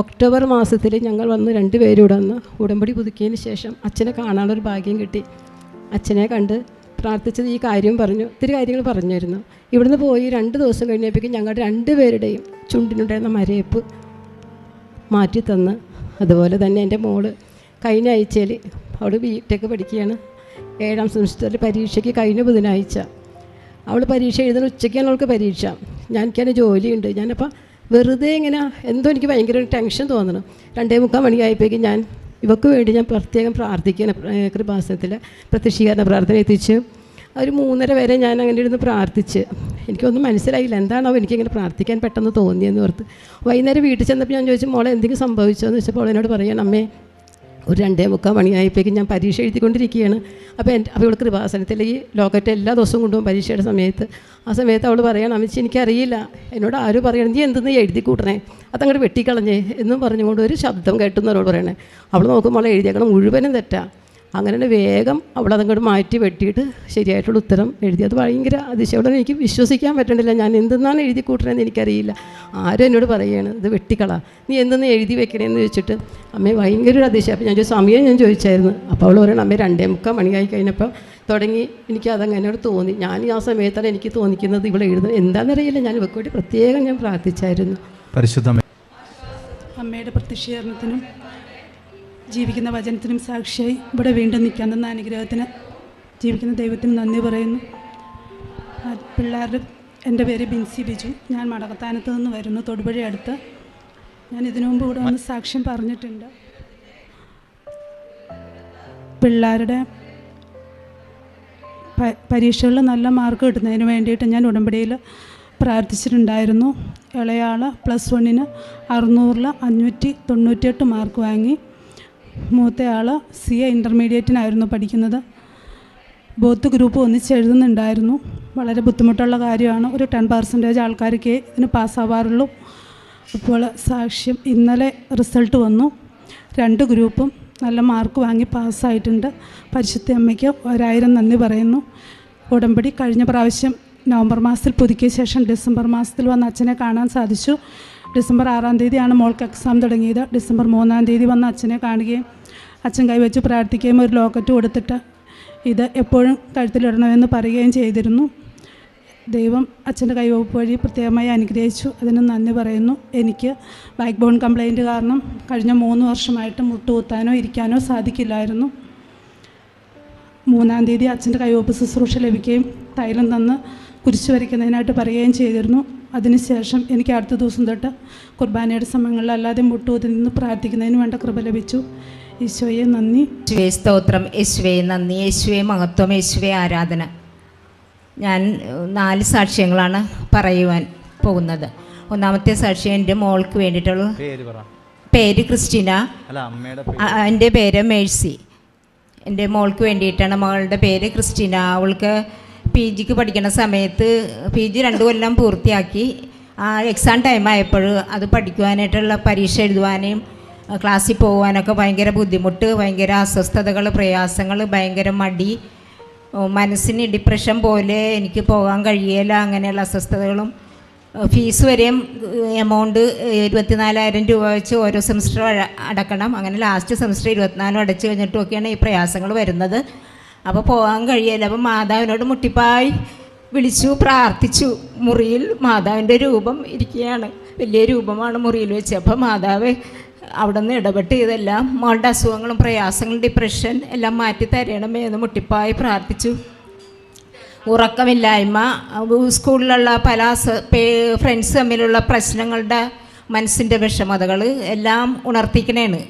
ഒക്ടോബർ മാസത്തിൽ ഞങ്ങൾ വന്ന് 2 പേരും ഇവിടെ വന്ന് ഉടമ്പടി പുതുക്കിയതിന് ശേഷം അച്ഛനെ കാണാനുള്ളൊരു ഭാഗ്യം കിട്ടി. അച്ഛനെ കണ്ട് പ്രാർത്ഥിച്ചത് ഈ കാര്യം പറഞ്ഞു, ഒത്തിരി കാര്യങ്ങൾ പറഞ്ഞിരുന്നു. ഇവിടുന്ന് പോയി 2 ദിവസം കഴിഞ്ഞപ്പോഴേക്കും ഞങ്ങളുടെ 2 പേരുടെയും ചുണ്ടിനുണ്ടായിരുന്ന മരയപ്പ് മാറ്റി തന്ന്. അതുപോലെ തന്നെ എൻ്റെ മോള് കഴിഞ്ഞ ആഴ്ചയിൽ അവൾ ബിടെക് പഠിക്കുകയാണ്. 7ാം സെമിസ്റ്ററിൽ പരീക്ഷയ്ക്ക് കഴിഞ്ഞ ബുധനാഴ്ച അവൾ പരീക്ഷ എഴുതുന്ന ഉച്ചയ്ക്കാണ് അവൾക്ക് പരീക്ഷ. എനിക്കതിന് ജോലിയുണ്ട്. ഞാനപ്പോൾ വെറുതെ ഇങ്ങനെ എന്തോ എനിക്ക് ഭയങ്കര ടെൻഷൻ തോന്നണം. 2:45 മണിയായപ്പോഴേക്കും ഞാൻ ഇവർക്ക് വേണ്ടി ഞാൻ പ്രത്യേകം പ്രാർത്ഥിക്കാൻ കൃപാസനത്തിൽ പ്രത്യക്ഷീകരണ പ്രാർത്ഥന എത്തിച്ച് ഒരു 3:30 വരെ ഞാൻ അങ്ങനെ ഇരുന്ന് പ്രാർത്ഥിച്ച്. എനിക്കൊന്നും മനസ്സിലായില്ല എന്താണോ എനിക്കിങ്ങനെ പ്രാർത്ഥിക്കാൻ പെട്ടെന്ന് തോന്നിയെന്ന് ഓർത്ത്. വൈകുന്നേരം വീട്ടിൽ ചെന്നപ്പോൾ ഞാൻ ചോദിച്ചു, മോളെ എന്തെങ്കിലും സംഭവിച്ചോ എന്ന് വെച്ചപ്പോൾ എന്നോട് പറയണം, അമ്മേ ഒരു 2:45 മണിയായപ്പോഴേക്കും ഞാൻ പരീക്ഷ എഴുതിക്കൊണ്ടിരിക്കുകയാണ്. അപ്പോൾ ഇവിടെ കൃപാസനത്തിൽ ഈ ലോക്കറ്റ് എല്ലാ ദിവസവും കൊണ്ടുപോകും പരീക്ഷയുടെ സമയത്ത്. ആ സമയത്ത് അവൾ പറയണം, അമ്മച്ചി എനിക്കറിയില്ല, എന്നോട് ആരും പറയണം നീ എന്തെന്ന് എഴുതി കൂട്ടണേ, അതങ്ങോട്ട് വെട്ടിക്കളഞ്ഞേ എന്നും പറഞ്ഞുകൊണ്ട് ഒരു ശബ്ദം കേട്ടെന്ന് അവളോട് പറയണേ. അവൾ നോക്കുമ്പോൾ എഴുതിയേക്കണം മുഴുവനും തെറ്റാ. അങ്ങനെ തന്നെ വേഗം അവളതങ്ങോട്ട് മാറ്റി വെട്ടിയിട്ട് ശരിയായിട്ടുള്ള ഉത്തരം എഴുതി. അത് ഭയങ്കര അതിശയോടെ എനിക്ക് വിശ്വസിക്കാൻ പറ്റണില്ല. ഞാൻ എന്തെന്നാണ് എഴുതി കൂട്ടണമെന്ന് എനിക്കറിയില്ല. ആരും എന്നോട് പറയുകയാണ് ഇത് വെട്ടിക്കള, നീ എന്തെന്ന് എഴുതി വെക്കണേന്ന് ചോദിച്ചിട്ട് അമ്മയെ ഭയങ്കര ഒരു അതിശയം. അപ്പോൾ ഞാൻ സമയം ഞാൻ ചോദിച്ചായിരുന്നു. അപ്പോൾ അവൾ പറയണം, അമ്മ 2:45 മണിയായി കഴിഞ്ഞപ്പോൾ തുടങ്ങി എനിക്ക് അതങ്ങനെയോട് തോന്നി. ഞാൻ ആ സമയത്താണ് എനിക്ക് തോന്നിക്കുന്നത് ഇവിടെ എഴുതുന്നത് എന്താണെന്നറിയില്ല. ഞാൻ ഇവർക്ക് വേണ്ടി പ്രത്യേകം ഞാൻ പ്രാർത്ഥിച്ചായിരുന്നു. പരിശുദ്ധ അമ്മയുടെ പ്രത്യക്ഷീകരണത്തിനും ജീവിക്കുന്ന വചനത്തിനും സാക്ഷിയായി ഇവിടെ വീണ്ടും നിൽക്കാൻ തന്ന അനുഗ്രഹത്തിന് ജീവിക്കുന്ന ദൈവത്തിന് നന്ദി പറയുന്നു. പിള്ളേരുടെ എൻ്റെ പേര് ബിൻസി ബിജു. ഞാൻ മടക്കത്താനത്ത് നിന്ന് വരുന്നു, തൊടുപുഴ അടുത്ത്. ഞാൻ ഇതിനു മുമ്പ് ഇവിടെ വന്ന് സാക്ഷ്യം പറഞ്ഞിട്ടുണ്ട്. പിള്ളേരുടെ പരീക്ഷകളിൽ നല്ല മാർക്ക് കിട്ടുന്നതിന് വേണ്ടിയിട്ട് ഞാൻ ഉടമ്പടിയിൽ പ്രാർത്ഥിച്ചിട്ടുണ്ടായിരുന്നു. ഇളയാൾ +1 600 598 മാർക്ക് വാങ്ങി. മൂത്തയാൾ CA ഇൻ്റർമീഡിയറ്റിനായിരുന്നു പഠിക്കുന്നത്. ബോത്ത് ഗ്രൂപ്പ് ഒന്നിച്ച് എഴുതുന്നുണ്ടായിരുന്നു. വളരെ ബുദ്ധിമുട്ടുള്ള കാര്യമാണ്. ഒരു 10% ആൾക്കാർക്ക് ഇതിന് പാസ്സാവാറുള്ളൂ. അപ്പോൾ സാക്ഷ്യം ഇന്നലെ റിസൾട്ട് വന്നു. 2 ഗ്രൂപ്പും നല്ല മാർക്ക് വാങ്ങി പാസ്സായിട്ടുണ്ട്. പരിശുദ്ധ അമ്മയ്ക്ക് 1000 നന്ദി പറയുന്നു. ഉടമ്പടി കഴിഞ്ഞ പ്രാവശ്യം നവംബർ മാസത്തിൽ പുതുക്കിയ ശേഷം ഡിസംബർ മാസത്തിൽ വന്ന് അച്ഛനെ കാണാൻ സാധിച്ചു. ഡിസംബർ 6-ാം തീയതിയാണ് മോൾക്ക് എക്സാം തുടങ്ങിയത്. ഡിസംബർ 3-ാം തീയതി വന്ന് അച്ഛനെ കാണുകയും അച്ഛൻ കൈവച്ച് പ്രാർത്ഥിക്കുകയും ഒരു ലോക്കറ്റ് കൊടുത്തിട്ട് ഇത് എപ്പോഴും കഴുത്തിലിടണമെന്ന് പറയുകയും ചെയ്തിരുന്നു. ദൈവം അച്ഛൻ്റെ കൈവപ്പ് വഴി പ്രത്യേകമായി അനുഗ്രഹിച്ചു. അതിന് നന്ദി പറയുന്നു. എനിക്ക് ബാക്ക് ബോൺ കംപ്ലയിൻറ്റ് കാരണം കഴിഞ്ഞ 3 വർഷമായിട്ട് മുട്ടുകുത്താനോ ഇരിക്കാനോ സാധിക്കില്ലായിരുന്നു. 3-ാം തീയതി അച്ഛൻ്റെ കൈവപ്പ് ശുശ്രൂഷ ലഭിക്കുകയും തൈലം തന്ന് കുരിശ് വരയ്ക്കുന്നതിനായിട്ട് പറയുകയും ചെയ്തിരുന്നു. അതിനുശേഷം എനിക്ക് അടുത്ത ദിവസം തൊട്ട് കുർബാനയുടെ സമയങ്ങളിൽ അല്ലാതെ മുട്ടുകുത്തി നിന്ന് പ്രാർത്ഥിക്കുന്നതിന് വേണ്ട കൃപ ലഭിച്ചു. ഈശോയെ നന്ദി. യേശുവേ സ്തോത്രം, യേശുവേ നന്ദി, യേശുവേ മഹത്വം, യേശുവേ ആരാധന. ഞാൻ 4 സാക്ഷ്യങ്ങളാണ് പറയുവാൻ പോകുന്നത്. ഒന്നാമത്തെ സാക്ഷ്യം എൻ്റെ മോൾക്ക് വേണ്ടിയിട്ടുള്ള പേര് ക്രിസ്റ്റീന, എൻ്റെ പേര് മേഴ്സി. എൻ്റെ മോൾക്ക് വേണ്ടിയിട്ടാണ്. മകളുടെ പേര് ക്രിസ്റ്റീന. അവൾക്ക് PGക്ക് പഠിക്കുന്ന സമയത്ത് PG 2 കൊല്ലം പൂർത്തിയാക്കി. ആ എക്സാം ടൈം ആയപ്പോൾ അത് പഠിക്കുവാനായിട്ടുള്ള പരീക്ഷ എഴുതുവാനും ക്ലാസ്സിൽ പോകുവാനൊക്കെ ഭയങ്കര ബുദ്ധിമുട്ട്, ഭയങ്കര അസ്വസ്ഥതകൾ, പ്രയാസങ്ങൾ, ഭയങ്കര മടി, മനസ്സിന് ഡിപ്രഷൻ പോലെ, എനിക്ക് പോകാൻ കഴിയില്ല, അങ്ങനെയുള്ള അസ്വസ്ഥതകളും. ഫീസ് വരെയും എമൗണ്ട് 24,000 രൂപ വെച്ച് ഓരോ സെമിസ്റ്റർ അടക്കണം. അങ്ങനെ ലാസ്റ്റ് സെമിസ്റ്റർ 24 അടച്ചു കഴിഞ്ഞിട്ടുമൊക്കെയാണ് ഈ പ്രയാസങ്ങൾ വരുന്നത്. അപ്പോൾ പോകാൻ കഴിയില്ല. അപ്പോൾ മാതാവിനോട് മുട്ടിപ്പായി വിളിച്ചു പ്രാർത്ഥിച്ചു. മുറിയിൽ മാതാവിൻ്റെ രൂപം ഇരിക്കുകയാണ്, വലിയ രൂപമാണ് മുറിയിൽ വെച്ച്. അപ്പോൾ മാതാവ് അവിടെ നിന്ന് ഇടപെട്ട് ഇതെല്ലാം മോളുടെ അസുഖങ്ങളും പ്രയാസങ്ങളും ഡിപ്രഷൻ എല്ലാം മാറ്റി തരണമേ എന്ന് മുട്ടിപ്പായി പ്രാർത്ഥിച്ചു. ഉറക്കമില്ലായ്മ, സ്കൂളിലുള്ള പല ഫ്രണ്ട്സ് തമ്മിലുള്ള പ്രശ്നങ്ങളുടെ മനസ്സിൻ്റെ വിഷമതകൾ എല്ലാം ഉണർത്തിക്കണേണ്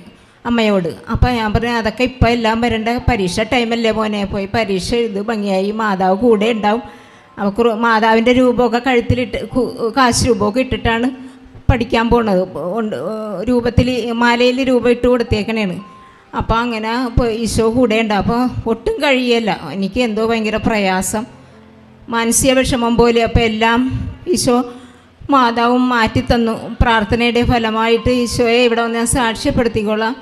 അമ്മയോട്. അപ്പോൾ ഞാൻ പറഞ്ഞു അതൊക്കെ ഇപ്പോൾ എല്ലാം വരേണ്ട, പരീക്ഷ ടൈമല്ലേ മോനെ, പോയി പരീക്ഷ എഴുതി ഭംഗിയായി, മാതാവ് കൂടെ ഉണ്ടാവും. അവൾക്ക് മാതാവിൻ്റെ രൂപമൊക്കെ കഴുത്തിലിട്ട് കാശ് രൂപമൊക്കെ ഇട്ടിട്ടാണ് പഠിക്കാൻ പോണത്. രൂപത്തിൽ മാലയിൽ രൂപം ഇട്ട് കൊടുത്തേക്കണേണ്. അപ്പോൾ അങ്ങനെ ഈശോ കൂടെ ഉണ്ട്. അപ്പോൾ ഒട്ടും കഴിയല്ല, എനിക്ക് എന്തോ ഭയങ്കര പ്രയാസം, മാനസിക വിഷമം പോലെ. അപ്പോൾ എല്ലാം ഈശോ മാതാവും മാറ്റിത്തന്നു. പ്രാർത്ഥനയുടെ ഫലമായിട്ട് ഈശോയെ ഇവിടെ വന്ന് ഞാൻ സാക്ഷ്യപ്പെടുത്തിക്കോളാം.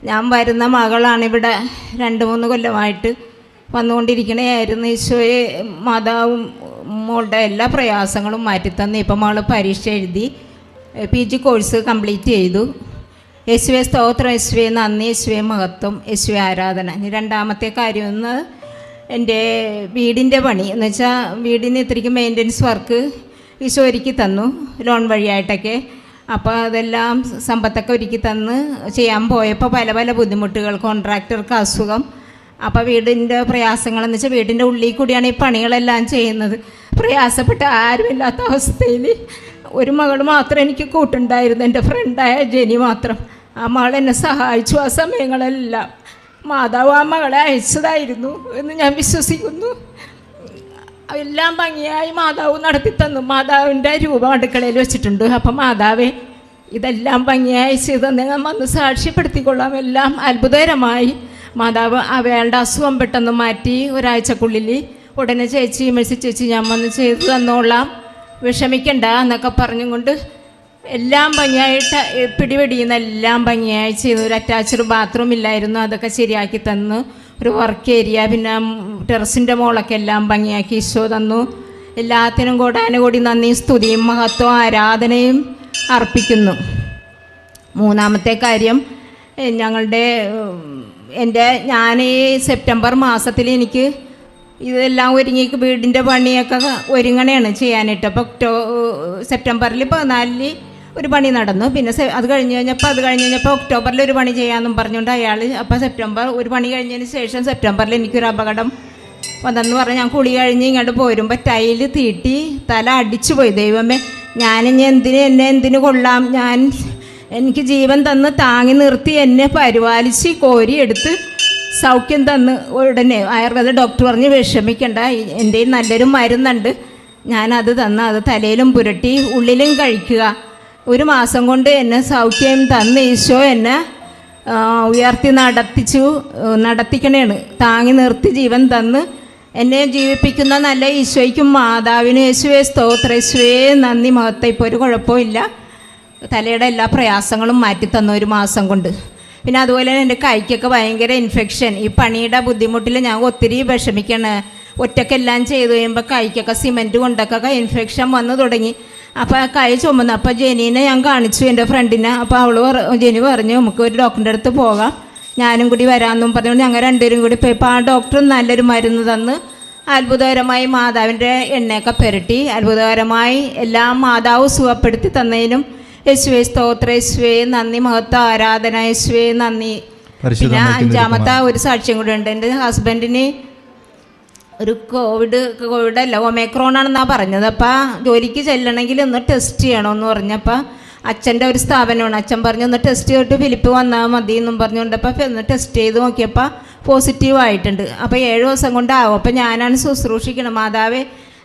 ഞാൻ വരുന്ന മകളാണിവിടെ 2-3 കൊല്ലമായിട്ട് വന്നുകൊണ്ടിരിക്കണേയായിരുന്നു. ഈശോയെ മാതാവും മോളുടെ എല്ലാ പ്രയാസങ്ങളും മാറ്റിത്തന്നു. ഇപ്പം മകൾ പരീക്ഷ എഴുതി PG കോഴ്സ് കംപ്ലീറ്റ് ചെയ്തു. യേശുവേ സ്തോത്രം, യേശുവേ നന്ദി, യേശുവേ മഹത്വം, യേശുവേ ആരാധന. ഇനി രണ്ടാമത്തെ കാര്യം ഒന്ന് എൻ്റെ വീടിൻ്റെ പണി എന്ന് വെച്ചാൽ വീടിന് ഇത്രയ്ക്ക് മെയിൻ്റനൻസ് വർക്ക് ഈശോ ഒരുക്കി തന്നു ലോൺ വഴിയായിട്ടൊക്കെ. അപ്പോൾ അതെല്ലാം സമ്പത്തൊക്കെ ഒരുക്കി തന്ന് ചെയ്യാൻ പോയപ്പോൾ പല പല ബുദ്ധിമുട്ടുകൾ, കോൺട്രാക്ടർക്ക് അസുഖം. അപ്പോൾ വീടിൻ്റെ പ്രയാസങ്ങളെന്ന് വെച്ചാൽ വീടിൻ്റെ ഉള്ളിൽ കൂടിയാണ് ഈ പണികളെല്ലാം ചെയ്യുന്നത്. പ്രയാസപ്പെട്ട ആരുമില്ലാത്ത അവസ്ഥയിൽ ഒരു മകൾ മാത്രം എനിക്ക് കൂട്ടുണ്ടായിരുന്നു, എൻ്റെ ഫ്രണ്ടായ ജെനി മാത്രം. ആ മകൾ എന്നെ സഹായിച്ചു. ആ സമയങ്ങളെല്ലാം മാതാവ് ആ മകളെ അയച്ചതായിരുന്നു എന്ന് ഞാൻ വിശ്വസിക്കുന്നു. എല്ലാം ഭംഗിയായി മാതാവ് നടത്തി തന്നു. മാതാവിൻ്റെ രൂപം അടുക്കളയിൽ വെച്ചിട്ടുണ്ട്. അപ്പം മാതാവേ, ഇതെല്ലാം ഭംഗിയായി ചെയ്ത് ഞാൻ വന്ന് സാക്ഷ്യപ്പെടുത്തിക്കൊള്ളാം. എല്ലാം അത്ഭുതകരമായി മാതാവ് അവളുടെ അസുഖം പെട്ടെന്ന് മാറ്റി. ഒരാഴ്ചക്കുള്ളിൽ ഉടനെ ചേച്ചി മെഴ്സി ചേച്ചി ഞാൻ വന്ന് ചെയ്തു തന്നോളാം, വിഷമിക്കണ്ട എന്നൊക്കെ പറഞ്ഞുകൊണ്ട് എല്ലാം ഭംഗിയായിട്ട് പിടിപിടിയുന്ന എല്ലാം ഭംഗിയായി ചെയ്തു. ഒരു അറ്റാച്ച്ഡ് ബാത്റൂം ഇല്ലായിരുന്നു, അതൊക്കെ ശരിയാക്കി തന്നു. ഒരു വർക്ക് ഏരിയ, പിന്നെ ടെറസിൻ്റെ മോളൊക്കെ എല്ലാം ഭംഗിയാക്കി ഈശോ തന്നു. എല്ലാത്തിനും കോടാനുകൂടി നന്ദി, സ്തുതിയും മഹത്വവും ആരാധനയും അർപ്പിക്കുന്നു. മൂന്നാമത്തെ കാര്യം, ഞാൻ ഈ സെപ്റ്റംബർ മാസത്തിൽ എനിക്ക് ഇതെല്ലാം ഒരുങ്ങി വീടിൻ്റെ പണിയൊക്കെ ഒരുങ്ങണയാണ് ചെയ്യാനായിട്ട്. അപ്പോൾ സെപ്റ്റംബറിൽ 14 ഒരു പണി നടന്നു. പിന്നെ അത് കഴിഞ്ഞപ്പോൾ ഒക്ടോബറിൽ ഒരു പണി ചെയ്യാമെന്നും പറഞ്ഞുകൊണ്ട് അയാൾ, അപ്പോൾ സെപ്റ്റംബർ ഒരു പണി കഴിഞ്ഞതിന് ശേഷം സെപ്റ്റംബറിൽ എനിക്കൊരു അപകടം വന്നെന്ന് പറഞ്ഞ് ഞാൻ കുളി കഴിഞ്ഞ് ഇങ്ങോട്ട് പോരുമ്പോൾ ടൈല് തീട്ടി തല അടിച്ചു പോയി. ദൈവമേ, ഞാനിനി എന്തിനു കൊള്ളാം? എനിക്ക് ജീവൻ തന്ന് താങ്ങി നിർത്തി എന്നെ പരിപാലിച്ച് കോരിയെടുത്ത് സൗഖ്യം തന്ന് ഉടനെ ആയുർവേദ ഡോക്ടർ പറഞ്ഞ് വിഷമിക്കണ്ട, എൻ്റെ നല്ലൊരു മരുന്നുണ്ട്, ഞാനത് തന്ന് അത് തലയിലും പുരട്ടി ഉള്ളിലും കഴിക്കുക. 1 മാസം കൊണ്ട് എന്നെ സൗഖ്യം തന്ന് ഈശോ എന്നെ ഉയർത്തി നടത്തിക്കണേണ്. താങ്ങി നിർത്തി ജീവൻ തന്ന് എന്നെ ജീവിപ്പിക്കുന്ന നല്ല ഈശോയ്ക്കും മാതാവിനും യേശുവേ സ്തോത്രം, യേശുവേ നന്ദി, മഹത്വം. ഇപ്പോൾ ഒരു കുഴപ്പമില്ല, തലയുടെ എല്ലാ പ്രയാസങ്ങളും മാറ്റി തന്നു 1 മാസം കൊണ്ട്. പിന്നെ അതുപോലെ തന്നെ എൻ്റെ കൈക്കൊക്കെ ഭയങ്കര ഇൻഫെക്ഷൻ. ഈ പണിയുടെ ബുദ്ധിമുട്ടിൽ ഞാൻ ഒത്തിരി വിഷമിക്കണം. ഒറ്റക്കെല്ലാം ചെയ്ത് കഴിയുമ്പോൾ കൈക്കൊക്കെ സിമെൻറ്റ് കൊണ്ടൊക്കെ ഇൻഫെക്ഷൻ വന്നു തുടങ്ങി. അപ്പോൾ ആ കൈ ചുമന്നു. അപ്പോൾ ജെനീനെ ഞാൻ കാണിച്ചു, എൻ്റെ ഫ്രണ്ടിനെ. അപ്പോൾ ജെനി പറഞ്ഞു നമുക്ക് ഒരു ഡോക്ടറിൻ്റെ അടുത്ത് പോകാം, ഞാനും കൂടി വരാമെന്നും പറഞ്ഞുകൊണ്ട് ഞങ്ങൾ 2 പേരും കൂടി പോയപ്പോൾ ആ ഡോക്ടർ നല്ലൊരു മരുന്ന് തന്ന് അത്ഭുതകരമായി മാതാവിൻ്റെ എണ്ണയൊക്കെ പുരട്ടി അത്ഭുതകരമായി എല്ലാം മാതാവ് സുഖപ്പെടുത്തി തന്നതിനും യേശുവേ സ്തോത്രം, യേശുവേ നന്ദി, മഹത്വം, ആരാധന, യേശുവേ നന്ദി. പിന്നെ 5ാമത്തെ ഒരു സാക്ഷ്യം കൂടി ഉണ്ട്. എൻ്റെ ഹസ്ബൻഡിന് ഒരു കോവിഡ് അല്ല, ഒമേക്രോൺ ആണെന്നാണ് പറഞ്ഞത്. അപ്പോൾ ജോലിക്ക് ചെല്ലണമെങ്കിൽ ഒന്ന് ടെസ്റ്റ് ചെയ്യണമെന്ന് പറഞ്ഞപ്പോൾ അച്ഛൻ്റെ ഒരു സ്ഥാപനമാണ്. അച്ഛൻ പറഞ്ഞു ഒന്ന് ടെസ്റ്റ് ചെയ്തിട്ട് ഫിലിപ്പ് വന്നാൽ മതി എന്നും പറഞ്ഞുകൊണ്ട് അപ്പോൾ ഒന്ന് ടെസ്റ്റ് ചെയ്ത് നോക്കിയപ്പോൾ പോസിറ്റീവായിട്ടുണ്ട്. അപ്പോൾ 7 ദിവസം കൊണ്ടാവും. അപ്പോൾ ഞാനാണ് ശുശ്രൂഷിക്കണം. മാതാവേ,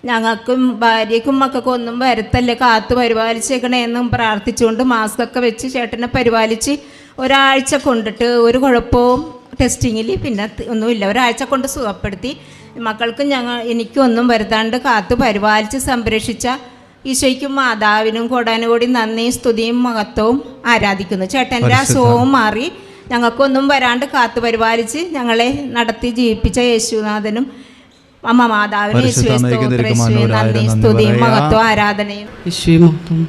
ഞങ്ങൾക്കും ഭാര്യയ്ക്കും മക്കൾക്കും ഒന്നും വരുത്തല്ലേ, കാത്തു പരിപാലിച്ചേക്കണേ എന്നും പ്രാർത്ഥിച്ചുകൊണ്ട് മാസ്കൊക്കെ വെച്ച് ചേട്ടനെ പരിപാലിച്ച് ഒരാഴ്ച കൊണ്ടിട്ട് ഒരു കുഴപ്പവും ടെസ്റ്റിങ്ങിൽ പിന്നെ ഒന്നുമില്ല. ഒരാഴ്ച കൊണ്ട് സുഖപ്പെടുത്തി. മക്കൾക്കും എനിക്കും ഒന്നും വരുത്താണ്ട് കാത്തു പരിപാലിച്ച് സംരക്ഷിച്ച ഈശോയ്ക്കും മാതാവിനും കോടാനുകൂടി നന്ദി, സ്തുതിയും മഹത്വവും ആരാധിക്കുന്നു. ചേട്ടൻ്റെ അസുഖവും മാറി ഞങ്ങൾക്കൊന്നും വരാണ്ട് കാത്തു പരിപാലിച്ച് ഞങ്ങളെ നടത്തി ജീവിപ്പിച്ച യേശുനാഥനും അമ്മ മാതാവിനും നന്ദി, സ്തുതിയും മഹത്വവും ആരാധനയും. യേശുവേ മഹത്വം.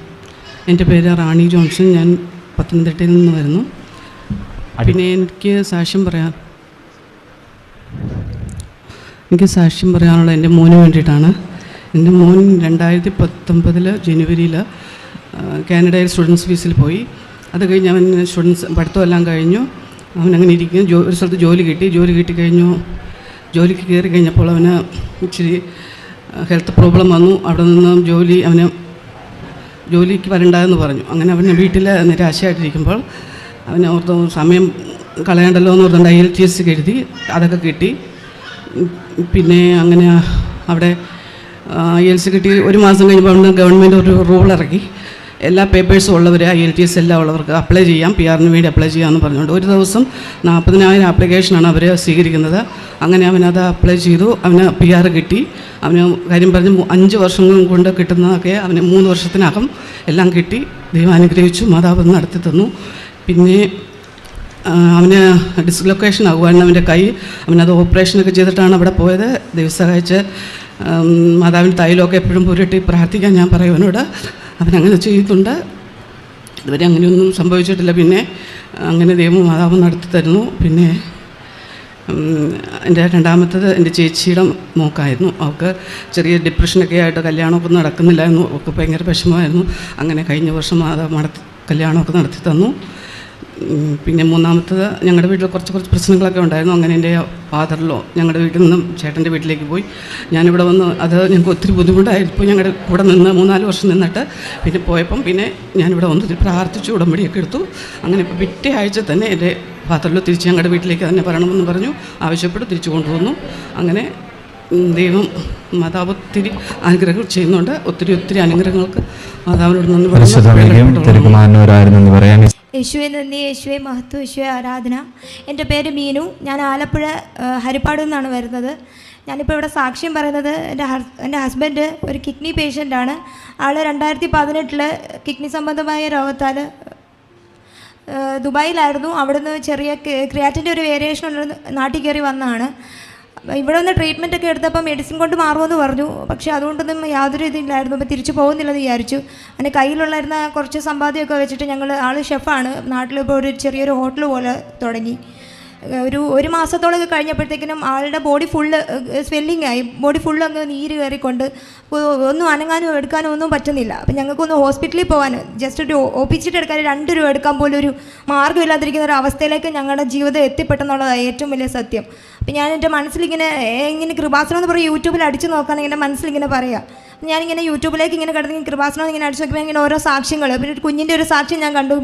എൻ്റെ പേര് റാണി ജോൺസൺ, ഞാൻ പത്തനംതിട്ടയിൽ നിന്ന് വരുന്നു. പിന്നെ എനിക്ക് സാക്ഷ്യം പറയാനുള്ള എൻ്റെ മോന് വേണ്ടിയിട്ടാണ്. എൻ്റെ മോൻ 2019 ജനുവരിയിൽ കാനഡയിൽ സ്റ്റുഡൻസ് ഫീസിൽ പോയി. അത് കഴിഞ്ഞ് അവൻ പഠിത്തമെല്ലാം കഴിഞ്ഞു. അവനങ്ങനെ ഇരിക്കും. ഒരു സ്ഥലത്ത് ജോലി കിട്ടിക്കഴിഞ്ഞു. ജോലിക്ക് കയറി കഴിഞ്ഞപ്പോൾ അവന് ഇച്ചിരി ഹെൽത്ത് പ്രോബ്ലം വന്നു. അവിടെ നിന്ന് ജോലിക്ക് വരണ്ടെന്ന് പറഞ്ഞു. അങ്ങനെ അവന് വീട്ടിൽ നിരാശയായിട്ടിരിക്കുമ്പോൾ അവന് സമയം കളയണ്ടല്ലോ എന്ന് പറഞ്ഞുകൊണ്ട് IELTS എഴുതി, അതൊക്കെ കിട്ടി. പിന്നെ അങ്ങനെ അവിടെ IELTS കിട്ടി. 1 മാസം കഴിഞ്ഞപ്പോൾ ഗവൺമെൻറ് ഒരു റൂൾ ഇറക്കി, എല്ലാ പേപ്പേഴ്സും ഉള്ളവർ IELTS എല്ലാം ഉള്ളവർക്ക് അപ്ലൈ ചെയ്യാം, PR-ന് വേണ്ടി അപ്ലൈ ചെയ്യാമെന്ന് പറഞ്ഞുകൊണ്ട് ഒരു ദിവസം 40,000 ആപ്ലിക്കേഷനാണ് അവർ സ്വീകരിക്കുന്നത്. അങ്ങനെ അവനത് അപ്ലൈ ചെയ്തു. അവന് PR കിട്ടി. അവന് കാര്യം പറഞ്ഞ് 5 വർഷം കൊണ്ട് കിട്ടുന്നതൊക്കെ അവന് 3 വർഷത്തിനകം എല്ലാം കിട്ടി. ദൈവം അനുഗ്രഹിച്ചു, മാതാവ് നടത്തി തന്നു. പിന്നെ അവന് ഡിസ്ലൊക്കേഷൻ ആകുമായിരുന്നു അവൻ്റെ കൈ. അവനത് ഓപ്പറേഷനൊക്കെ ചെയ്തിട്ടാണ് അവിടെ പോയത്. ദൈവം സഹായിച്ച് മാതാവിൻ്റെ തൈലമൊക്കെ എപ്പോഴും പുരട്ടി പ്രാർത്ഥിക്കാൻ ഞാൻ പറയും അവനോട്. അവനങ്ങനെ ചെയ്യുന്നുണ്ട്. ഇതുവരെ അങ്ങനെയൊന്നും സംഭവിച്ചിട്ടില്ല. പിന്നെ അങ്ങനെ ദൈവം മാതാവ് നടത്തി തരുന്നു. പിന്നെ എൻ്റെ 2ാമത്തത് എൻ്റെ ചേച്ചിയുടെ മോക്കായിരുന്നു. അവൾക്ക് ചെറിയ ഡിപ്രഷനൊക്കെ ആയിട്ട് കല്യാണമൊക്കെ നടക്കുന്നില്ലായിരുന്നു. അവൾക്ക് ഭയങ്കര വിഷമമായിരുന്നു. അങ്ങനെ കഴിഞ്ഞ വർഷം മാതാവ് കല്യാണമൊക്കെ നടത്തി തന്നു. പിന്നെ മൂന്നാമത്തത് ഞങ്ങളുടെ വീട്ടിൽ കുറച്ച് പ്രശ്നങ്ങളൊക്കെ ഉണ്ടായിരുന്നു. അങ്ങനെ എൻ്റെ ഫാദറിലോ ഞങ്ങളുടെ വീട്ടിൽ നിന്നും ചേട്ടൻ്റെ വീട്ടിലേക്ക് പോയി. ഞാനിവിടെ വന്ന് അത് ഞങ്ങൾക്ക് ഒത്തിരി ബുദ്ധിമുട്ടായിരിക്കും. ഞങ്ങളുടെ കൂടെ നിന്ന് 3-4 വർഷം നിന്നിട്ട് പിന്നെ പോയപ്പം പിന്നെ ഞാനിവിടെ വന്ന് പ്രാർത്ഥിച്ചു, ഉടമ്പടിയൊക്കെ എടുത്തു. അങ്ങനെ ഇപ്പോൾ പിറ്റേ ആഴ്ച തന്നെ എൻ്റെ ഫാദറിലോ തിരിച്ച് ഞങ്ങളുടെ വീട്ടിലേക്ക് തന്നെ വരണമെന്ന് പറഞ്ഞു, ആവശ്യപ്പെട്ട് തിരിച്ചു കൊണ്ടുവന്നു. അങ്ങനെ ദൈവം മാതാവ് ഒത്തിരി അനുഗ്രഹങ്ങൾ ചെയ്യുന്നുണ്ട്. ഒത്തിരി അനുഗ്രഹങ്ങൾക്ക് മാതാവിനോട് നന്ദി പറയാം. യേശുവെ നന്ദി, യേശുവെ മഹത്വം, യേശുവെ ആരാധന. എൻ്റെ പേര് മീനു. ഞാൻ ആലപ്പുഴ ഹരിപ്പാട് നിന്നാണ് വരുന്നത്. ഞാനിപ്പോൾ ഇവിടെ സാക്ഷ്യം പറയുന്നത് എൻ്റെ ഹസ്ബൻഡ് ഒരു കിഡ്നി പേഷ്യൻ്റാണ്. ആൾ 2018 കിഡ്നി സംബന്ധമായ രോഗത്താൽ ദുബായിലായിരുന്നു. അവിടുന്ന് ചെറിയ ക്രിയാറ്റിൻ്റെ ഒരു വേരിയേഷൻ ഉള്ള നാട്ടിൽ കയറി വന്നതാണ്. ഇവിടെ വന്ന് ട്രീറ്റ്മെൻ്റ് ഒക്കെ എടുത്തപ്പോൾ മെഡിസിൻ കൊണ്ട് മാറുമെന്ന് പറഞ്ഞു. പക്ഷേ അതുകൊണ്ടൊന്നും യാതൊരു ഇതില്ലായിരുന്നു. അപ്പോൾ തിരിച്ചു പോകുന്നില്ലെന്ന് വിചാരിച്ചു. അങ്ങനെ കയ്യിലുള്ളായിരുന്ന കുറച്ച് സമ്പാദ്യമൊക്കെ വെച്ചിട്ട് ഞങ്ങൾ, ആൾ ഷെഫാണ്, നാട്ടിലിപ്പോൾ ഒരു ചെറിയൊരു ഹോട്ടൽ പോലെ തുടങ്ങി. ഒരു മാസത്തോളമൊക്കെ കഴിഞ്ഞപ്പോഴത്തേക്കിനും ആളുടെ ബോഡി ഫുള്ള് സ്വെല്ലിംഗ് ആയി. ബോഡി ഫുള്ള് അങ്ങ് നീര് കയറിക്കൊണ്ട് ഒന്നും അനങ്ങാനോ എടുക്കാനോ ഒന്നും പറ്റുന്നില്ല. അപ്പം ഞങ്ങൾക്കൊന്ന് ഹോസ്പിറ്റലിൽ പോകാൻ, ജസ്റ്റ് ഒരു OP ചീട്ട് എടുക്കാൻ 2 രൂപ എടുക്കാൻ പോലും ഒരു മാർഗ്ഗമില്ലാതിരിക്കുന്ന ഒരു അവസ്ഥയിലേക്ക് ഞങ്ങളുടെ ജീവിതം എത്തിപ്പെട്ടെന്നുള്ളതാണ് ഏറ്റവും വലിയ സത്യം. അപ്പം ഞാൻ എൻ്റെ മനസ്സിലിങ്ങനെ കൃപാസനം എന്ന് പറയും യൂട്യൂബിൽ അടിച്ചു നോക്കുകയാണെങ്കിൽ എൻ്റെ മനസ്സിലിങ്ങനെ പറയാം. ഞാനിങ്ങനെ യൂട്യൂബിലേക്ക് ഇങ്ങനെ കിടന്ന് കൃപാസനം ഇങ്ങനെ അടിച്ചു നോക്കുമ്പോൾ ഇങ്ങനെ ഓരോ സാക്ഷ്യങ്ങൾ, പിന്നെ ഒരു കുഞ്ഞിൻ്റെ ഒരു സാക്ഷ്യം ഞാൻ കണ്ടു.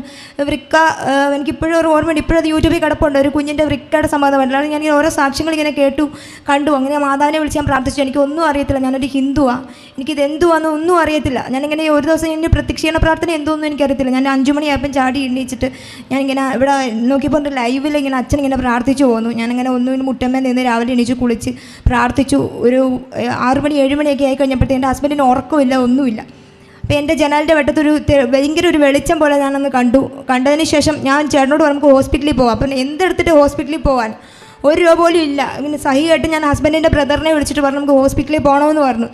വൃക്ക, എനിക്കിപ്പോഴും ഒരു ഓർമ്മയുണ്ട്, ഇപ്പോഴും അത് യൂട്യൂബിൽ കിടപ്പുണ്ട്, ഒരു കുഞ്ഞിൻ്റെ വൃക്കയുടെ സംബന്ധമായിട്ടുള്ള. ഞാൻ ഓരോ സാക്ഷ്യങ്ങൾ ഇങ്ങനെ കണ്ടു. അങ്ങനെ മാതാവിനെ വിളിച്ച് ഞാൻ പ്രാർത്ഥിച്ചു. എനിക്കൊന്നും അറിയത്തില്ല, ഞാനൊരു ഹിന്ദുവാണ്, എനിക്കിത് എന്തുവാന്ന് ഒന്നും അറിയത്തില്ല. ഞാനിങ്ങനെ ഒരു ദിവസം എൻ്റെ പ്രത്യക്ഷീകരണ പ്രാർത്ഥന എന്തോന്നും എനിക്കറിയത്തില്ല. ഞാൻ 5 മണിയായപ്പം ചാടി എണ്ണീച്ചിട്ട് ഞാനിങ്ങനെ ഇവിടെ നോക്കിയപ്പോൾ ലൈവിൽ ഇങ്ങനെ അച്ഛൻ ഇങ്ങനെ പ്രാർത്ഥിച്ചു പോകുന്നു. ഞാനിങ്ങനെ ഒന്നും മുട്ടമ്മ നിന്ന് രാവിലെ എണീച്ച് കുളിച്ച് പ്രാർത്ഥിച്ചു. ഒരു 6 മണി 7 മണിയൊക്കെ ആയി കഴിഞ്ഞപ്പോഴത്തേ എൻ്റെ ഹസ്ബൻഡിന് ഉറക്കമില്ല, ഒന്നുമില്ല. അപ്പോൾ എൻ്റെ ജനാലിൻ്റെ വെട്ടത്തൊരു ഭയങ്കര ഒരു വെളിച്ചം പോലെ ഞാനന്ന് കണ്ടതിന് ശേഷം ഞാൻ ചേട്ടനോട് നമുക്ക് ഹോസ്പിറ്റലിൽ പോകാം. അപ്പം എന്തെടുത്തിട്ട് ഹോസ്പിറ്റലിൽ പോകാൻ 1 രൂപ പോലും ഇല്ല. ഇങ്ങനെ സഹിയായിട്ട് ഞാൻ ഹസ്ബൻഡിൻ്റെ ബ്രദറിനെ വിളിച്ചിട്ട് പറഞ്ഞു നമുക്ക് ഹോസ്പിറ്റലിൽ പോകണമെന്ന് പറഞ്ഞു.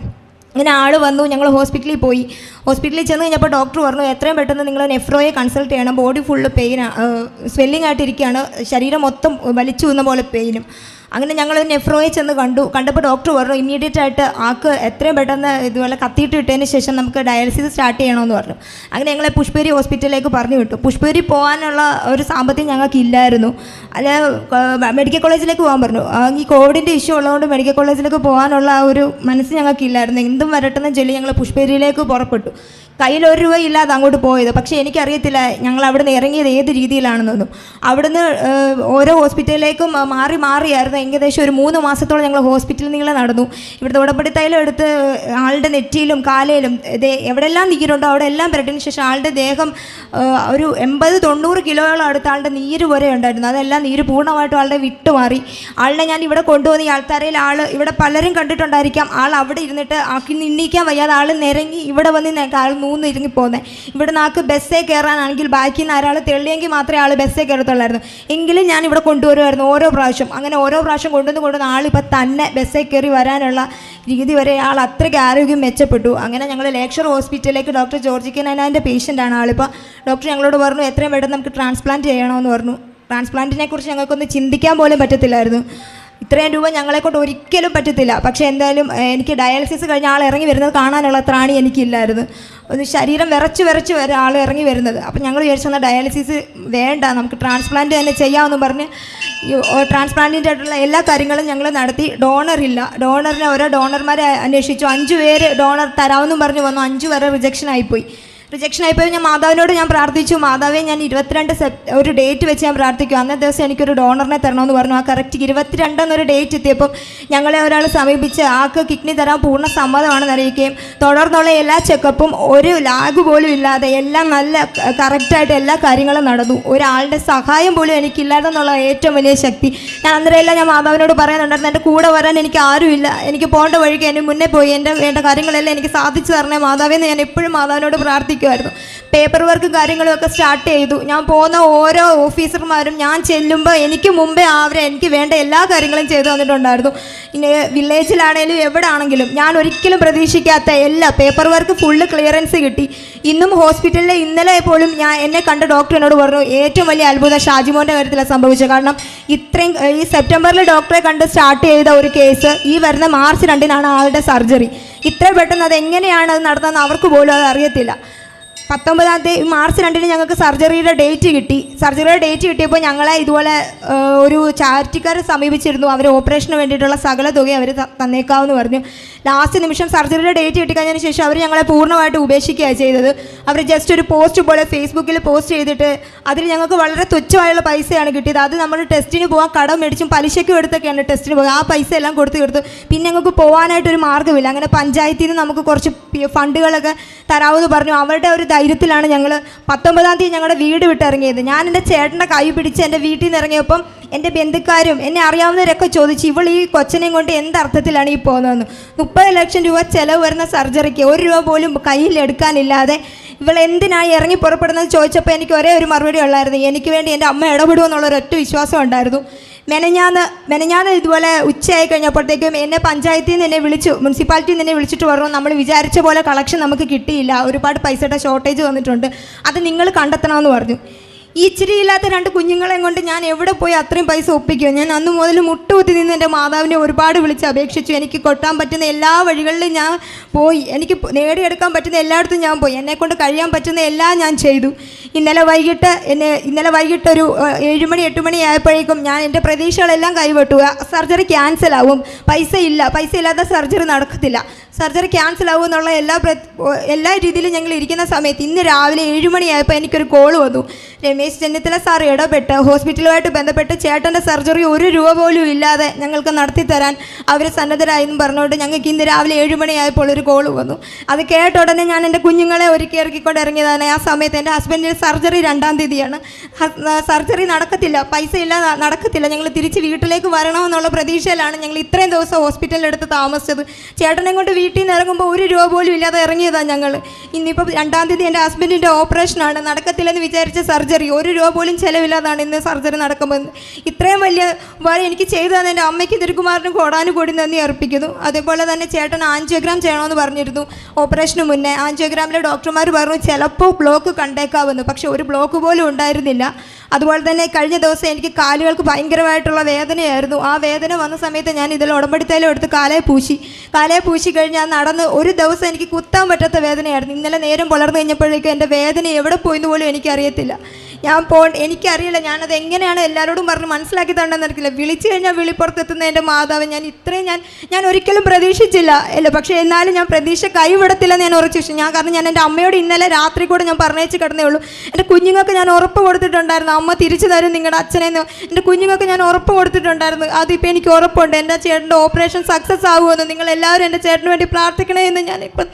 അങ്ങനെ ആൾ വന്നു, ഞങ്ങൾ ഹോസ്പിറ്റലിൽ പോയി. ഹോസ്പിറ്റലിൽ ചെന്ന് കഴിഞ്ഞപ്പോൾ ഡോക്ടർ പറഞ്ഞു എത്രയും പെട്ടെന്ന് നിങ്ങൾ നെഫ്രോയെ കൺസൾട്ട് ചെയ്യണം, ബോഡി ഫുള്ള് സ്വെല്ലിംഗ് ആയിട്ടിരിക്കുകയാണ്, ശരീരം മൊത്തം വലിച്ചു വന്ന പോലെ പെയിനും. അങ്ങനെ ഞങ്ങൾ നെഫ്രോയെ ചെന്ന് കണ്ടപ്പോൾ ഡോക്ടർ പറഞ്ഞു ഇമ്മീഡിയറ്റ് ആയിട്ട് ആൾക്ക് എത്രയും പെട്ടെന്ന് ഇതുപോലെ കത്തിയിട്ട് വിട്ടതിന് ശേഷം നമുക്ക് ഡയാലിസിസ് സ്റ്റാർട്ട് ചെയ്യണമെന്ന് പറഞ്ഞു. അങ്ങനെ ഞങ്ങളെ പുഷ്പേരി ഹോസ്പിറ്റലിലേക്ക് പറഞ്ഞു വിട്ടു. പുഷ്പേരി പോകാനുള്ള ഒരു സാമ്പത്തികം ഞങ്ങൾക്ക് ഇല്ലായിരുന്നു. അല്ല, മെഡിക്കൽ കോളേജിലേക്ക് പോകാൻ പറഞ്ഞു. ഈ കോവിഡിൻ്റെ ഇഷ്യൂ ഉള്ളതുകൊണ്ട് മെഡിക്കൽ കോളേജിലേക്ക് പോകാനുള്ള ഒരു മനസ്സ് ഞങ്ങൾക്കില്ലായിരുന്നു. എന്തും വരട്ടെന്ന് ചൊല്ലി ഞങ്ങൾ പുഷ്പേരിയിലേക്ക് പുറപ്പെട്ടു. കയ്യിൽ 1 രൂപ ഇല്ലാതെ അങ്ങോട്ട് പോയത്. പക്ഷേ എനിക്കറിയത്തില്ല ഞങ്ങൾ അവിടെ നിന്ന് ഇറങ്ങിയത് ഏത് രീതിയിലാണെന്നൊന്നും. അവിടുന്ന് ഓരോ ഹോസ്പിറ്റലിലേക്കും മാറിയായിരുന്നു. ഏകദേശം ഒരു 3 മാസത്തോളം ഞങ്ങൾ ഹോസ്പിറ്റലിൽ നിങ്ങൾ നടന്നു. ഇവിടുത്തെ ഉടമ്പടി തൈലം എടുത്ത് ആളുടെ നെറ്റിയിലും കാലയിലും എവിടെയെല്ലാം നീരുണ്ടോ അവിടെ എല്ലാം പുരട്ടിന് ശേഷം ആളുടെ ദേഹം ഒരു 80-90 കിലോയോളം അടുത്ത് ആളുടെ നീര് വരെ ഉണ്ടായിരുന്നു. അതെല്ലാം നീര് പൂർണ്ണമായിട്ടും ആളുടെ വിട്ടുമാറി. ആളിനെ ഞാൻ ഇവിടെ കൊണ്ടുവന്ന് ഈ ആൾത്താരയിൽ ഇവിടെ പലരും കണ്ടിട്ടുണ്ടായിരിക്കാം. ആൾ അവിടെ ഇരുന്നിട്ട് ആക്കി നിന്നിക്കാൻ വയ്യാതെ ആൾ നിരങ്ങി ഇവിടെ വന്ന് ആൾ 3 ഇറങ്ങിപ്പോകുന്നത്. ഇവിടെ നാക്ക് ബസ്സേ കയറാനാണെങ്കിൽ ബാക്കിൽ നിന്ന് ഒരാൾ തെള്ളിയെങ്കിൽ മാത്രമേ ആൾ ബസ്സേ കയറത്തുള്ളായിരുന്നു. എങ്കിലും ഞാൻ ഇവിടെ കൊണ്ടുവരുമായിരുന്നു ഓരോ പ്രാവശ്യം. അങ്ങനെ ഓരോ പ്രാവശ്യം കൊണ്ടുവന്ന് ആളിപ്പോൾ തന്നെ ബസ്സേ കയറി വരാനുള്ള രീതി വരെ ആൾ അത്രയ്ക്ക് ആരോഗ്യം മെച്ചപ്പെട്ടു. അങ്ങനെ ഞങ്ങൾ ലേക്ഷർ ഹോസ്പിറ്റലിലേക്ക് ഡോക്ടർ ജോർജിക്കൻ അനാൻ്റെ പേഷ്യൻ്റാണ് ആളിപ്പോൾ. ഡോക്ടർ ഞങ്ങളോട് പറഞ്ഞു എത്രയും പെട്ടെന്ന് നമുക്ക് ട്രാൻസ്പ്ലാന്റ് ചെയ്യണമെന്ന് പറഞ്ഞു. ട്രാൻസ്പ്ലാന്റിനെ കുറിച്ച് ഞങ്ങൾക്കൊന്ന് ചിന്തിക്കാൻ പോലും പറ്റത്തില്ലായിരുന്നു. ഇത്രയും രൂപ ഞങ്ങളെക്കൊണ്ട് ഒരിക്കലും പറ്റത്തില്ല. പക്ഷേ എന്തായാലും എനിക്ക് ഡയാലിസിസ് കഴിഞ്ഞ ആൾ ഇറങ്ങി വരുന്നത് കാണാനുള്ള ത്രാണി എനിക്കില്ലായിരുന്നു. ഒന്ന് ശരീരം വിറച്ച് വരെ ആൾ ഇറങ്ങി വരുന്നത്. അപ്പം ഞങ്ങൾ വിചാരിച്ചെന്നാൽ ഡയാലിസിസ് വേണ്ട, നമുക്ക് ട്രാൻസ്പ്ലാന്റ് തന്നെ ചെയ്യാമെന്ന് പറഞ്ഞ് ട്രാൻസ്പ്ലാന്റിൻ്റെ ആയിട്ടുള്ള എല്ലാ കാര്യങ്ങളും ഞങ്ങൾ നടത്തി. ഡോണറിനെ ഓരോ ഡോണർമാരെ അന്വേഷിച്ചു. 5 പേര് ഡോണർ തരാമെന്നും പറഞ്ഞു വന്നു. 5 പേരെ റിജക്ഷൻ ആയിപ്പോയി. ഞാൻ മാതാവിനോട് പ്രാർത്ഥിച്ചു. മാതാവെ ഞാൻ 22 ഒരു ഡേറ്റ് വെച്ച് ഞാൻ പ്രാർത്ഥിക്കും, അന്നത്തെ ദിവസം എനിക്കൊരു ഡോണറിനെ തരണമെന്ന് പറഞ്ഞു. ആ കറക്റ്റ് 22 എന്നൊരു ഡേറ്റ് എത്തിയപ്പം ഞങ്ങളെ ഒരാൾ സമീപിച്ച് ആൾക്ക് കിഡ്നി തരാൻ പൂർണ്ണ സമ്മതമാണെന്ന് അറിയിക്കുകയും തുടർന്നുള്ള എല്ലാ ചെക്കപ്പും ഒരു ലാഗ് പോലും ഇല്ലാതെ എല്ലാം നല്ല കറക്റ്റായിട്ട് എല്ലാ കാര്യങ്ങളും നടന്നു. ഒരാളുടെ സഹായം പോലും എനിക്കില്ലാതെന്നുള്ള ഏറ്റവും വലിയ ശക്തി. ഞാൻ അന്നേരമെല്ലാം ഞാൻ മാതാവിനോട് പറയുന്നുണ്ടായിരുന്നു എൻ്റെ കൂടെ വരാൻ എനിക്ക് ആരുമില്ല, എനിക്ക് പോകേണ്ട വഴിക്ക് എൻ്റെ മുന്നേ പോയി എൻ്റെ വേണ്ട കാര്യങ്ങളെല്ലാം എനിക്ക് സാധിച്ചു തരണേ മാതാവെന്ന് ഞാൻ എപ്പോഴും മാതാവിനോട് പ്രാർത്ഥിക്കും. പേപ്പർ വർക്കും കാര്യങ്ങളും ഒക്കെ സ്റ്റാർട്ട് ചെയ്തു. ഞാൻ പോകുന്ന ഓരോ ഓഫീസർമാരും ഞാൻ ചെല്ലുമ്പോൾ എനിക്ക് മുമ്പേ എനിക്ക് വേണ്ട എല്ലാ കാര്യങ്ങളും ചെയ്തു തന്നിട്ടുണ്ടായിരുന്നു. ഇനി വില്ലേജിലാണേലും എവിടെ ആണെങ്കിലും ഞാൻ ഒരിക്കലും പ്രതീക്ഷിക്കാത്ത എല്ലാ പേപ്പർ വർക്ക് ഫുള്ള് ക്ലിയറൻസ് കിട്ടി. ഇന്നും ഹോസ്പിറ്റലിൽ ഇന്നലെ പോലും എന്നെ കണ്ട ഡോക്ടർ എന്നോട് പറഞ്ഞു ഏറ്റവും വലിയ അത്ഭുതം ഷാജിമോൻ്റെ കാര്യത്തിലാണ് സംഭവിച്ചത്. കാരണം ഈ സെപ്റ്റംബറിൽ ഡോക്ടറെ കണ്ട് സ്റ്റാർട്ട് ചെയ്ത ഒരു കേസ് ഈ വരുന്ന മാർച്ച് 2 ആളുടെ സർജറി. ഇത്ര പെട്ടെന്ന് അതെങ്ങനെയാണ് അത് നടത്തുന്നത് അവർക്ക് പോലും അത് അറിയത്തില്ല. 19-ാം തീയതി മാർച്ച് 2-ന് ഞങ്ങൾക്ക് സർജറിയുടെ ഡേറ്റ് കിട്ടി. സർജറിയുടെ ഡേറ്റ് കിട്ടിയപ്പോൾ ഞങ്ങളെ ഇതുപോലെ ഒരു ചാരിറ്റിക്കാരെ സമീപിച്ചിരുന്നു. അവർ ഓപ്പറേഷന് വേണ്ടിയിട്ടുള്ള സകല തുക അവർ തന്നേക്കാമെന്ന് പറഞ്ഞു. ലാസ്റ്റ് നിമിഷം സർജറിയുടെ ഡേറ്റ് കിട്ടിക്കഴിഞ്ഞതിന് ശേഷം അവർ ഞങ്ങളെ പൂർണ്ണമായിട്ട് ഉപേക്ഷിക്കുകയാണ് ചെയ്തത്. അവർ ജസ്റ്റ് ഒരു പോസ്റ്റ് പോലെ ഫേസ്ബുക്കിൽ പോസ്റ്റ് ചെയ്തിട്ട് അതിൽ ഞങ്ങൾക്ക് വളരെ തുച്ഛമായുള്ള പൈസയാണ് കിട്ടിയത്. അത് നമ്മൾ ടെസ്റ്റിന് പോകാൻ കടം മേടിച്ചും പലിശയ്ക്കും എടുത്തൊക്കെയാണ് ടെസ്റ്റിന് പോകുക. ആ പൈസ എല്ലാം കൊടുത്തു. പിന്നെ ഞങ്ങൾക്ക് പോകാനായിട്ടൊരു മാർഗ്ഗമില്ല. അങ്ങനെ പഞ്ചായത്തിൽ നിന്ന് നമുക്ക് കുറച്ച് ഫണ്ടുകളൊക്കെ തരാമെന്ന് പറഞ്ഞു. അവരുടെ ഒരു ധൈര്യത്തിലാണ് ഞങ്ങൾ 19-ാം തീയതി ഞങ്ങളുടെ വീട് വിട്ടിറങ്ങിയത്. ഞാൻ എൻ്റെ ചേട്ടൻ്റെ കൈ പിടിച്ച് എൻ്റെ വീട്ടിൽ നിന്ന് ഇറങ്ങിയപ്പം എൻ്റെ ബന്ധുക്കാരും എന്നെ അറിയാവുന്നവരൊക്കെ ചോദിച്ചു, ഇവൾ ഈ കൊച്ചനെയും കൊണ്ട് എന്തർത്ഥത്തിലാണ് ഈ പോകുന്നതെന്ന്. 30 ലക്ഷം രൂപ ചിലവ് വരുന്ന സർജറിക്ക് 1 രൂപ പോലും കയ്യിൽ എടുക്കാനില്ലാതെ ഇവൾ എന്തിനായി ഇറങ്ങി പുറപ്പെടുന്നത് ചോദിച്ചപ്പോൾ എനിക്ക് ഒരേ ഒരു മറുപടി ഉള്ളായിരുന്നു, എനിക്ക് വേണ്ടി എൻ്റെ അമ്മ ഇടപെടുമെന്നുള്ളൊരൊറ്റ വിശ്വാസം ഉണ്ടായിരുന്നു. മെനഞ്ഞാന്ന് ഇതുപോലെ ഉച്ചയായി കഴിഞ്ഞപ്പോഴത്തേക്കും എന്നെ പഞ്ചായത്തിൽ നിന്ന് എന്നെ വിളിച്ചു, മുനിസിപ്പാലിറ്റിയിൽ നിന്ന് എന്നെ വിളിച്ചിട്ട് പറഞ്ഞു, നമ്മൾ വിചാരിച്ച പോലെ കളക്ഷൻ നമുക്ക് കിട്ടിയില്ല, ഒരുപാട് പൈസയുടെ ഷോർട്ടേജ് വന്നിട്ടുണ്ട്, അത് നിങ്ങൾ കണ്ടെത്തണമെന്ന് പറഞ്ഞു. ഈ ഇച്ചിരിയില്ലാത്ത 2 കുഞ്ഞുങ്ങളെയും കൊണ്ട് ഞാൻ എവിടെ പോയി അത്രയും പൈസ ഒപ്പിക്കും? ഞാൻ അന്ന് മുതൽ മുട്ടുകുത്തി നിന്ന് എൻ്റെ മാതാവിനെ ഒരുപാട് വിളിച്ച് അപേക്ഷിച്ചു. എനിക്ക് കൊട്ടാൻ പറ്റുന്ന എല്ലാ വഴികളിലും ഞാൻ പോയി, എനിക്ക് നേടിയെടുക്കാൻ പറ്റുന്ന എല്ലായിടത്തും ഞാൻ പോയി, എന്നെക്കൊണ്ട് കഴിയാൻ പറ്റുന്ന എല്ലാം ഞാൻ ചെയ്തു. ഇന്നലെ വൈകിട്ട് ഒരു 7 മണി 8 മണി ആയപ്പോഴേക്കും ഞാൻ എൻ്റെ പ്രതീക്ഷകളെല്ലാം കൈവിട്ടു. സർജറി ക്യാൻസൽ ആവും, പൈസ ഇല്ലാതെ സർജറി നടക്കത്തില്ല, സർജറി ക്യാൻസൽ ആവും എന്നുള്ള എല്ലാ രീതിയിലും ഞങ്ങൾ ഇരിക്കുന്ന സമയത്ത് ഇന്ന് രാവിലെ 7 മണിയായപ്പോൾ എനിക്കൊരു കോൾ വന്നു. രമേശ് ചെന്നിത്തല സാർ ഇടപെട്ട് ഹോസ്പിറ്റലുമായിട്ട് ബന്ധപ്പെട്ട് ചേട്ടൻ്റെ സർജറി 1 രൂപ പോലും ഇല്ലാതെ ഞങ്ങൾക്ക് നടത്തിത്തരാൻ അവർ സന്നദ്ധരായെന്ന് പറഞ്ഞുകൊണ്ട് ഞങ്ങൾക്ക് ഇന്ന് രാവിലെ 7 മണിയായപ്പോൾ ഒരു കോൾ വന്നു. അത് കേട്ട ഉടനെ ഞാൻ എൻ്റെ കുഞ്ഞുങ്ങളെ ഇറക്കിക്കൊണ്ട് ഇറങ്ങിയതാണ്. ആ സമയത്ത് എൻ്റെ ഹസ്ബൻഡിൻ്റെ സർജറി 2-ാം തീയതിയാണ്. സർജറി നടക്കത്തില്ല, പൈസ ഇല്ല, നടക്കത്തില്ല. ഞങ്ങൾ തിരിച്ച് വീട്ടിലേക്ക് വരണമെന്നുള്ള പ്രതീക്ഷയിലാണ് ഞങ്ങൾ ഇത്രയും ദിവസം ഹോസ്പിറ്റലിലെടുത്ത് താമസിച്ചത്. ചേട്ടനെ കൊണ്ട് വീട്ടിൽ നിന്ന് ഇറങ്ങുമ്പോൾ 1 രൂപ പോലും ഇല്ലാതെ ഇറങ്ങിയതാണ് ഞങ്ങൾ. ഇന്നിപ്പോൾ 2-ാം തീയതി എൻ്റെ ഹസ്ബൻഡിൻ്റെ ഓപ്പറേഷനാണ്. നടക്കത്തില്ലെന്ന് വിചാരിച്ച സർജറി 1 രൂപ പോലും ചിലവില്ലാതാണ് ഇന്ന് സർജറി നടക്കുമ്പോൾ. ഇത്രയും വലിയ ഉപകാരം എനിക്ക് ചെയ്തു തന്നെ എൻ്റെ അമ്മയ്ക്ക് തിരുക്കുമാറിനും കോടാനുകൂടി നന്ദി അർപ്പിക്കുന്നു. അതേപോലെ തന്നെ ചേട്ടൻ ആൻജിയോഗ്രാം ചെയ്യണമെന്ന് പറഞ്ഞിരുന്നു ഓപ്പറേഷന് മുന്നേ. ആൻജിയോഗ്രാമിലെ ഡോക്ടർമാർ പറഞ്ഞു ചിലപ്പോൾ ബ്ലോക്ക് കണ്ടേക്കാവുന്നു, പക്ഷേ ഒരു ബ്ലോക്ക് പോലും ഉണ്ടായിരുന്നില്ല. അതുപോലെ തന്നെ കഴിഞ്ഞ ദിവസം എനിക്ക് കാലുകൾക്ക് ഭയങ്കരമായിട്ടുള്ള വേദനയായിരുന്നു. ആ വേദന വന്ന സമയത്ത് ഞാൻ ഇതിൽ ഉടമ്പടിത്തൈലം എടുത്ത് കാലേ പൂശി കഴിഞ്ഞാൽ നടന്ന് ഒരു ദിവസം എനിക്ക് കുത്താൻ പറ്റാത്ത വേദനയായിരുന്നു. ഇന്നലെ നേരം പുലർന്നു കഴിഞ്ഞപ്പോഴേക്കും എൻ്റെ വേദന എവിടെ പോയെന്ന് പോലും എനിക്കറിയത്തില്ല. എനിക്കറിയില്ല ഞാനത് എങ്ങനെയാണ് എല്ലാവരോടും പറഞ്ഞ് മനസ്സിലാക്കി തരേണ്ടതെന്ന് അറിയില്ല. വിളിച്ചു കഴിഞ്ഞാൽ വിളിപ്പുറത്തെത്തുന്ന എൻ്റെ മാതാവ് ഞാൻ ഒരിക്കലും പ്രതീക്ഷിച്ചില്ല അല്ലേ. പക്ഷേ എന്നാലും ഞാൻ പ്രതീക്ഷ കൈവിടത്തില്ലെന്ന് ഞാൻ ഉറച്ചു. കാരണം ഞാൻ എൻ്റെ അമ്മയോട് ഇന്നലെ രാത്രി കൂടെ ഞാൻ പറഞ്ഞേച്ച് കിടന്നേ ഉള്ളൂ. എൻ്റെ കുഞ്ഞുങ്ങൾക്ക് ഞാൻ ഉറപ്പ് കൊടുത്തിട്ടുണ്ടായിരുന്നു, അമ്മ തിരിച്ചു തരും നിങ്ങളുടെ അച്ഛനെന്ന്. എൻ്റെ കുഞ്ഞുങ്ങൾക്ക് ഞാൻ ഉറപ്പ് കൊടുത്തിട്ടുണ്ടായിരുന്നു. അതിപ്പോൾ എനിക്ക് ഉറപ്പുണ്ട് എൻ്റെ ചേട്ടൻ്റെ ഓപ്പറേഷൻ സക്സസ് ആകുമെന്ന്. നിങ്ങളെല്ലാവരും എൻ്റെ ചേട്ടന് വേണ്ടി പ്രാർത്ഥിക്കണേ എന്ന് ഞാനിപ്പം